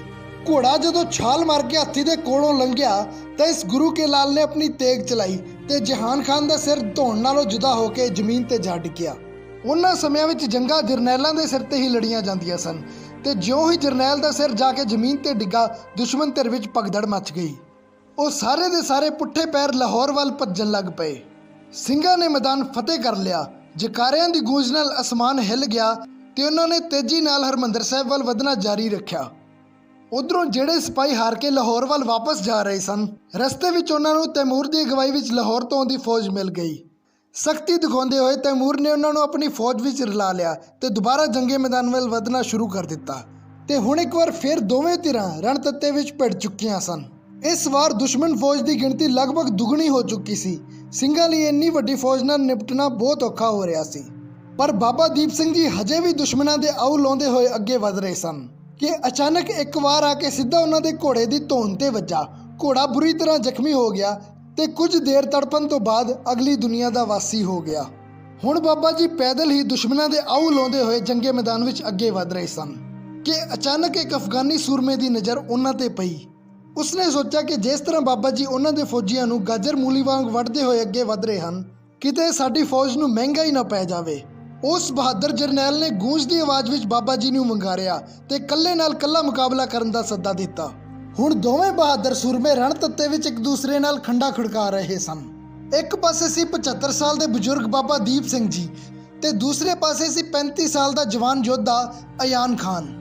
ਘੋੜਾ ਜਦੋਂ ਛਾਲ ਮਾਰ ਕੇ ਹਾਥੀ ਦੇ ਕੋਲੋਂ ਲੰਘਿਆ ਤਾਂ ਇਸ ਗੁਰੂ ਕੇ ਲਾਲ ਨੇ ਆਪਣੀ ਤੇਗ ਚਲਾਈ ਤੇ ਜਹਾਨ ਖਾਨ ਦਾ ਸਿਰ ਧੌਣ ਨਾਲੋਂ ਜੁਦਾ ਹੋ ਕੇ ਜ਼ਮੀਨ ਤੇ ਜਾ ਡਿੱਗਿਆ। ਉਹਨਾਂ ਸਮਿਆਂ ਵਿੱਚ ਜੰਗਾਂ ਜਰਨੈਲਾਂ ਦੇ ਸਿਰ ਤੇ ਹੀ ਲੜੀਆਂ ਜਾਂਦੀਆਂ ਸਨ ਤੇ ਜਿਉਂ ਹੀ ਜਰਨੈਲ ਦਾ ਸਿਰ ਜਾ ਕੇ ਜ਼ਮੀਨ ਤੇ ਡਿੱਗਾ, ਦੁਸ਼ਮਣ ਧਿਰ ਵਿੱਚ ਭਗਦੜ ਮਚ ਗਈ। ਉਹ ਸਾਰੇ ਦੇ ਸਾਰੇ ਪੁੱਠੇ ਪੈਰ ਲਾਹੌਰ ਵੱਲ ਭੱਜਣ ਲੱਗ ਪਏ। ਸਿੰਘਾਂ ਨੇ ਮੈਦਾਨ ਫਤਿਹ ਕਰ ਲਿਆ। ਜਕਾਰਿਆਂ ਦੀ ਗੂੰਜ ਨਾਲ ਅਸਮਾਨ ਹਿੱਲ ਗਿਆ ਤੇ ਉਹਨਾਂ ਨੇ ਤੇਜ਼ੀ ਨਾਲ ਹਰਮੰਦਰ ਸਾਹਿਬ ਵੱਲ ਵਧਣਾ ਜਾਰੀ ਰੱਖਿਆ। ਉਧਰੋਂ ਜਿਹੜੇ ਸਿਪਾਹੀ ਹਾਰ ਕੇ ਲਾਹੌਰ ਵੱਲ ਵਾਪਸ ਜਾ ਰਹੇ ਸਨ, ਰਸਤੇ ਵਿੱਚ ਉਹਨਾਂ ਨੂੰ ਤੈਮੂਰ ਦੀ ਅਗਵਾਈ ਵਿੱਚ ਲਾਹੌਰ ਤੋਂ ਆਉਂਦੀ ਫੌਜ ਮਿਲ ਗਈ। ਸਖਤੀ ਦਿਖਾਉਂਦੇ ਹੋਏ ਤੈਮੂਰ ਨੇ ਉਹਨਾਂ ਨੂੰ ਆਪਣੀ ਫੌਜ ਵਿੱਚ ਰਲਾ ਲਿਆ ਤੇ ਦੁਬਾਰਾ ਜੰਗੇ ਮੈਦਾਨ ਵੱਲ ਵਧਣਾ ਸ਼ੁਰੂ ਕਰ ਦਿੱਤਾ। ਤੇ ਹੁਣ ਇੱਕ ਵਾਰ ਫਿਰ ਦੋਵੇਂ ਧਿਰਾਂ ਰਣਤੱਤੇ ਵਿੱਚ ਭਿੜ ਚੁੱਕੀਆਂ ਸਨ। ਇਸ ਵਾਰ ਦੁਸ਼ਮਣ ਫੌਜ ਦੀ ਗਿਣਤੀ ਲਗਭਗ ਦੁੱਗਣੀ ਹੋ ਚੁੱਕੀ ਸੀ। ਸਿੰਘਾਂ ਲਈ ਇੰਨੀ ਵੱਡੀ ਫੌਜ ਨਾਲ ਨਿਪਟਣਾ ਬਹੁਤ ਔਖਾ ਹੋ ਰਿਹਾ ਸੀ, ਪਰ ਬਾਬਾ ਦੀਪ ਸਿੰਘ ਜੀ ਹਜੇ ਵੀ ਦੁਸ਼ਮਣਾਂ ਦੇ ਆਉ ਲਾਉਂਦੇ ਹੋਏ ਅੱਗੇ ਵਧ ਰਹੇ ਸਨ ਕਿ ਅਚਾਨਕ ਇੱਕ ਵਾਰ ਆ ਕੇ ਸਿੱਧਾ ਉਹਨਾਂ ਦੇ ਘੋੜੇ ਦੀ ਧੌਣ ਤੇ ਵੱਜਾ। ਘੋੜਾ ਬੁਰੀ ਤਰ੍ਹਾਂ ਜ਼ਖਮੀ ਹੋ ਗਿਆ ਤੇ ਕੁਝ ਦੇਰ ਤੜਪਣ ਤੋਂ ਬਾਅਦ ਅਗਲੀ ਦੁਨੀਆ ਦਾ ਵਾਸੀ ਹੋ ਗਿਆ। ਹੁਣ ਬਾਬਾ ਜੀ ਪੈਦਲ ਹੀ ਦੁਸ਼ਮਣਾਂ ਦੇ ਆਉ ਲਾਉਂਦੇ ਹੋਏ ਜੰਗੇ ਮੈਦਾਨ ਵਿੱਚ ਅੱਗੇ ਵਧ ਰਹੇ ਸਨ ਕਿ ਅਚਾਨਕ ਇੱਕ ਅਫਗਾਨੀ ਸੂਰਮੇ ਦੀ ਨਜ਼ਰ ਉਹਨਾਂ ਤੇ ਪਈ। ਉਸਨੇ ਸੋਚਿਆ ਕਿ ਜਿਸ ਤਰ੍ਹਾਂ ਬਾਬਾ ਜੀ ਉਹਨਾਂ ਦੇ ਫੌਜੀਆਂ ਨੂੰ ਗਾਜਰ ਮੂਲੀ ਵਾਂਗ ਵੱਢਦੇ ਹੋਏ ਅੱਗੇ ਵਧ ਰਹੇ ਹਨ, ਕਿਤੇ ਸਾਡੀ ਫੌਜ ਨੂੰ ਮਹਿੰਗਾ ਹੀ ਨਾ ਪੈ ਜਾਵੇ। ਉਸ ਬਹਾਦਰ ਜਰਨੈਲ ਨੇ ਗੂੰਜ ਦੀ ਆਵਾਜ਼ ਵਿੱਚ ਬਾਬਾ ਜੀ ਨੂੰ ਵੰਗਾਰਿਆ ਤੇ ਇਕੱਲੇ ਨਾਲ ਇਕੱਲਾ ਮੁਕਾਬਲਾ ਕਰਨ ਦਾ ਸੱਦਾ ਦਿੱਤਾ। ਹੁਣ ਦੋਵੇਂ ਬਹਾਦਰ ਸੂਰਮੇ ਰਣਤੱਤੇ ਵਿੱਚ ਇੱਕ ਦੂਸਰੇ ਨਾਲ ਖੰਡਾ ਖੜਕਾ ਰਹੇ ਸਨ। ਇੱਕ ਪਾਸੇ ਸੀ 75 ਸਾਲ ਦੇ ਬਜ਼ੁਰਗ ਬਾਬਾ ਦੀਪ ਸਿੰਘ ਜੀ ਤੇ ਦੂਸਰੇ ਪਾਸੇ ਸੀ 35 ਸਾਲ ਦਾ ਜਵਾਨ ਯੋਧਾ ਅਯਾਨ ਖਾਨ।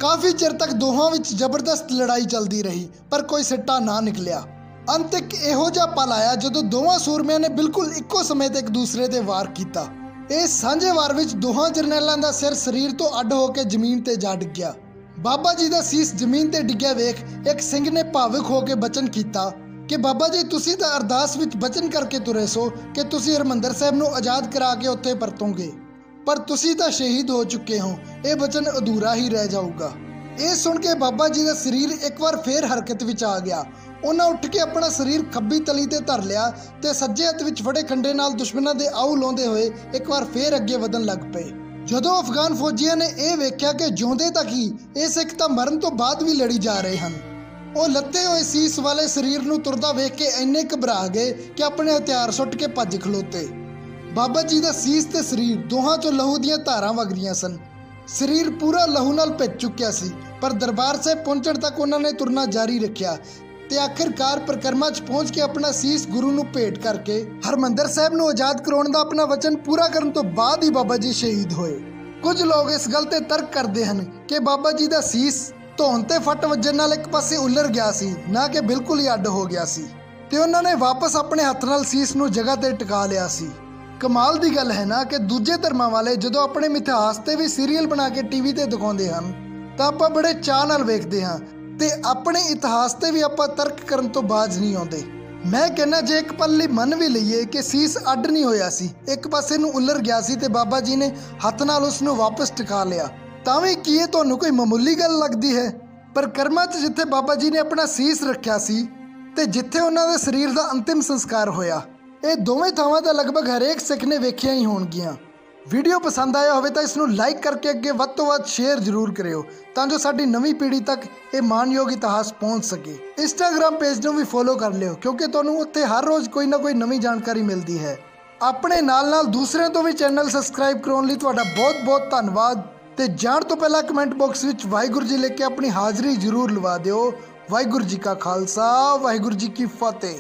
ਕਾਫੀ ਚਿਰ ਤੱਕ ਦੋਹਾਂ ਵਿੱਚ ਜ਼ਬਰਦਸਤ ਲੜਾਈ ਚੱਲਦੀ ਰਹੀ, ਪਰ ਕੋਈ ਸਿੱਟਾ ਨਾ ਨਿਕਲਿਆ। ਅੰਤ ਇੱਕ ਇਹੋ ਜਿਹਾ ਪਲ ਆਇਆ ਜਦੋਂ ਦੋਵਾਂ ਸੂਰਮਿਆਂ ਨੇ ਬਿਲਕੁਲ ਇੱਕੋ ਸਮੇਂ ਤੇ ਇੱਕ ਦੂਸਰੇ ਤੇ ਵਾਰ ਕੀਤਾ। ਇਸ ਸਾਂਝੇ ਵਾਰ ਵਿੱਚ ਦੋਹਾਂ ਜਰਨੈਲਾਂ ਦਾ ਸਿਰ ਸਰੀਰ ਤੋਂ ਅੱਡ ਹੋ ਕੇ ਜ਼ਮੀਨ ਤੇ ਜਾ ਡਿੱਗਿਆ। ਬਾਬਾ ਜੀ ਦਾ ਸੀਸ ਜ਼ਮੀਨ ਤੇ ਡਿੱਗਿਆ ਵੇਖ ਇੱਕ ਸਿੰਘ ਨੇ ਭਾਵੁਕ ਹੋ ਕੇ ਬਚਨ ਕੀਤਾ ਕਿ ਬਾਬਾ ਜੀ, ਤੁਸੀਂ ਤਾਂ ਅਰਦਾਸ ਵਿੱਚ ਬਚਨ ਕਰਕੇ ਤੁਰੇ ਸੋ ਕਿ ਤੁਸੀਂ ਹਰਮੰਦਰ ਸਾਹਿਬ ਨੂੰ ਆਜ਼ਾਦ ਕਰਾ ਕੇ ਉੱਥੇ ਪਰਤੋਗੇ, ਪਰ ਤੁਸੀਂ ਤਾਂ ਸ਼ਹੀਦ ਹੋ ਚੁੱਕੇ ਹੋ। ਇਹ ਬਚਨ ਅਧੂਰਾ ਹੀ ਰਹਿ ਜਾਊਗਾ। ਇਹ ਸੁਣ ਕੇ ਬਾਬਾ ਜੀ ਦਾ ਸਰੀਰ ਇੱਕ ਵਾਰ ਫੇਰ ਹਰਕਤ ਵਿੱਚ ਆ ਗਿਆ। ਉਹਨਾਂ ਉੱਠ ਕੇ ਆਪਣਾ ਸਰੀਰ ਖੱਬੀ ਤਲੀ ਤੇ ਧਰ ਲਿਆ ਤੇ ਸੱਜੇ ਹੱਥ ਵਿੱਚ ਫੜੇ ਖੰਡੇ ਨਾਲ ਦੁਸ਼ਮਣਾਂ ਦੇ ਆਉ ਲਾਉਂਦੇ ਹੋਏ ਇੱਕ ਵਾਰ ਫੇਰ ਅੱਗੇ ਵਧਣ ਲੱਗ ਪਏ। ਜਦੋਂ ਅਫਗਾਨ ਫੌਜੀਆਂ ਨੇ ਇਹ ਵੇਖਿਆ ਕਿ ਜਿਉਂਦੇ ਤੱਕ ਹੀ ਇਹ ਸਿੱਖ ਤਾਂ ਮਰਨ ਤੋਂ ਬਾਅਦ ਵੀ ਲੜੀ ਜਾ ਰਹੇ ਹਨ, ਉਹ ਲੱਤੇ ਹੋਏ ਸੀਸ ਵਾਲੇ ਸਰੀਰ ਨੂੰ ਤੁਰਦਾ ਵੇਖ ਕੇ ਇੰਨੇ ਘਬਰਾ ਗਏ ਕਿ ਆਪਣੇ ਹਥਿਆਰ ਸੁੱਟ ਕੇ ਭੱਜ ਖਲੋਤੇ। ਬਾਬਾ ਜੀ ਦਾ ਸੀਸ ਤੇ ਸਰੀਰ ਦੋਹਾਂ ਚੋਂ ਲਹੂ ਦੀਆਂ ਧਾਰਾਂ ਵਗ ਰਹੀਆਂ ਸਨ। ਸਰੀਰ ਪੂਰਾ ਲਹੂ ਨਾਲ ਭਿੱਜ ਚੁੱਕਿਆ ਸੀ, ਪਰ ਦਰਬਾਰ ਸਾਹਿਬ ਪਹੁੰਚਣ ਤੱਕ ਉਹਨਾਂ ਨੇ ਤੁਰਨਾ ਜਾਰੀ ਰੱਖਿਆ ਤੇ ਆਖਿਰਕਾਰ ਪਰਿਕਰਮਾ 'ਚ ਪਹੁੰਚ ਕੇ ਆਪਣਾ ਸੀਸ ਗੁਰੂ ਨੂੰ ਭੇਟ ਕਰਕੇ ਹਰਮੰਦਰ ਸਾਹਿਬ ਨੂੰ ਆਜ਼ਾਦ ਕਰਾਉਣ ਦਾ ਆਪਣਾ ਵਚਨ ਪੂਰਾ ਕਰਨ ਤੋਂ ਬਾਅਦ ਹੀ ਬਾਬਾ ਜੀ ਸ਼ਹੀਦ ਹੋਏ। ਕੁਝ ਲੋਕ ਇਸ ਗੱਲ ਤੇ ਤਰਕ ਕਰਦੇ ਹਨ ਕਿ ਬਾਬਾ ਜੀ ਦਾ ਸੀਸ ਧੌਣ ਤੇ ਫੱਟ ਵੱਜਣ ਨਾਲ ਇੱਕ ਪਾਸੇ ਉਲਰ ਗਿਆ ਸੀ, ਨਾ ਕਿ ਬਿਲਕੁਲ ਹੀ ਅੱਡ ਹੋ ਗਿਆ ਸੀ, ਤੇ ਉਹਨਾਂ ਨੇ ਵਾਪਸ ਆਪਣੇ ਹੱਥ ਨਾਲ ਸੀਸ ਨੂੰ ਜਗ੍ਹਾ ਤੇ ਟਿਕਾ ਲਿਆ ਸੀ। ਕਮਾਲ ਦੀ ਗੱਲ ਹੈ ਨਾ ਕਿ ਦੂਜੇ ਧਰਮਾਂ ਵਾਲੇ ਜਦੋਂ ਆਪਣੇ ਇਤਿਹਾਸ ਤੇ ਵੀ ਸੀਰੀਅਲ ਬਣਾ ਕੇ ਟੀਵੀ ਤੇ ਦਿਖਾਉਂਦੇ ਹਨ ਤਾਂ ਆਪਾਂ ਬੜੇ ਚਾਅ ਨਾਲ ਵੇਖਦੇ ਹਾਂ ਤੇ ਆਪਣੇ ਇਤਿਹਾਸ ਤੇ ਵੀ ਆਪਾਂ ਤਰਕ ਕਰਨ ਤੋਂ ਬਾਜ਼ ਨਹੀਂ ਆਉਂਦੇ। ਮੈਂ ਕਹਿੰਦਾ ਜੇ ਇੱਕ ਪਲ ਲਈ ਮੰਨ ਵੀ ਲਈਏ ਕਿ ਸੀਸ ਅੱਡ ਨਹੀਂ ਹੋਇਆ ਸੀ, ਇੱਕ ਪਾਸੇ ਨੂੰ ਉਲਰ ਗਿਆ ਸੀ ਤੇ ਬਾਬਾ ਜੀ ਨੇ ਹੱਥ ਨਾਲ ਉਸ ਨੂੰ ਵਾਪਸ ਟਿਕਾ ਲਿਆ, ਤਾਂ ਵੀ ਕੀ ਇਹ ਤੁਹਾਨੂੰ ਕੋਈ ਮਾਮੂਲੀ ਗੱਲ ਲੱਗਦੀ ਹੈ? ਪਰ ਕਰਮਾਂ 'ਚ ਜਿੱਥੇ ਬਾਬਾ ਜੀ ਨੇ ਆਪਣਾ ਸੀਸ ਰੱਖਿਆ ਸੀ ਤੇ ਜਿੱਥੇ ਉਹਨਾਂ ਦੇ ਸਰੀਰ ਦਾ ਅੰਤਿਮ ਸੰਸਕਾਰ ਹੋਇਆ, ਇਹ ਦੋਵੇਂ ਥਾਵਾਂ ਤਾਂ ਲਗਭਗ ਹਰੇਕ ਸਿੱਖ ਨੇ ਵੇਖੀਆਂ ਹੀ ਹੋਣਗੀਆਂ। ਵੀਡੀਓ ਪਸੰਦ ਆਇਆ ਹੋਵੇ ਤਾਂ ਇਸ ਨੂੰ ਲਾਈਕ ਕਰਕੇ ਅੱਗੇ ਵੱਧ ਤੋਂ ਵੱਧ ਸ਼ੇਅਰ ਜ਼ਰੂਰ ਕਰਿਓ ਤਾਂ ਜੋ ਸਾਡੀ ਨਵੀਂ ਪੀੜ੍ਹੀ ਤੱਕ ਇਹ ਮਾਣਯੋਗ ਇਤਿਹਾਸ ਪਹੁੰਚ ਸਕੇ। ਇੰਸਟਾਗ੍ਰਾਮ ਪੇਜ ਨੂੰ ਵੀ ਫੋਲੋ ਕਰ ਲਿਓ ਕਿਉਂਕਿ ਤੁਹਾਨੂੰ ਉੱਥੇ ਹਰ ਰੋਜ਼ ਕੋਈ ਨਾ ਕੋਈ ਨਵੀਂ ਜਾਣਕਾਰੀ ਮਿਲਦੀ ਹੈ। ਆਪਣੇ ਨਾਲ ਦੂਸਰਿਆਂ ਤੋਂ ਵੀ ਚੈਨਲ ਸਬਸਕ੍ਰਾਈਬ ਕਰਾਉਣ ਲਈ ਤੁਹਾਡਾ ਬਹੁਤ ਬਹੁਤ ਧੰਨਵਾਦ। ਤੇ ਜਾਣ ਤੋਂ ਪਹਿਲਾਂ ਕਮੈਂਟ ਬਾਕਸ ਵਿੱਚ ਵਾਹਿਗੁਰੂ ਜੀ ਲਿਖ ਕੇ ਆਪਣੀ ਹਾਜ਼ਰੀ ਜ਼ਰੂਰ ਲਵਾ ਦਿਓ। ਵਾਹਿਗੁਰੂ ਜੀ ਕਾ ਖਾਲਸਾ, ਵਾਹਿਗੁਰੂ ਜੀ ਕੀ ਫਤਿਹ।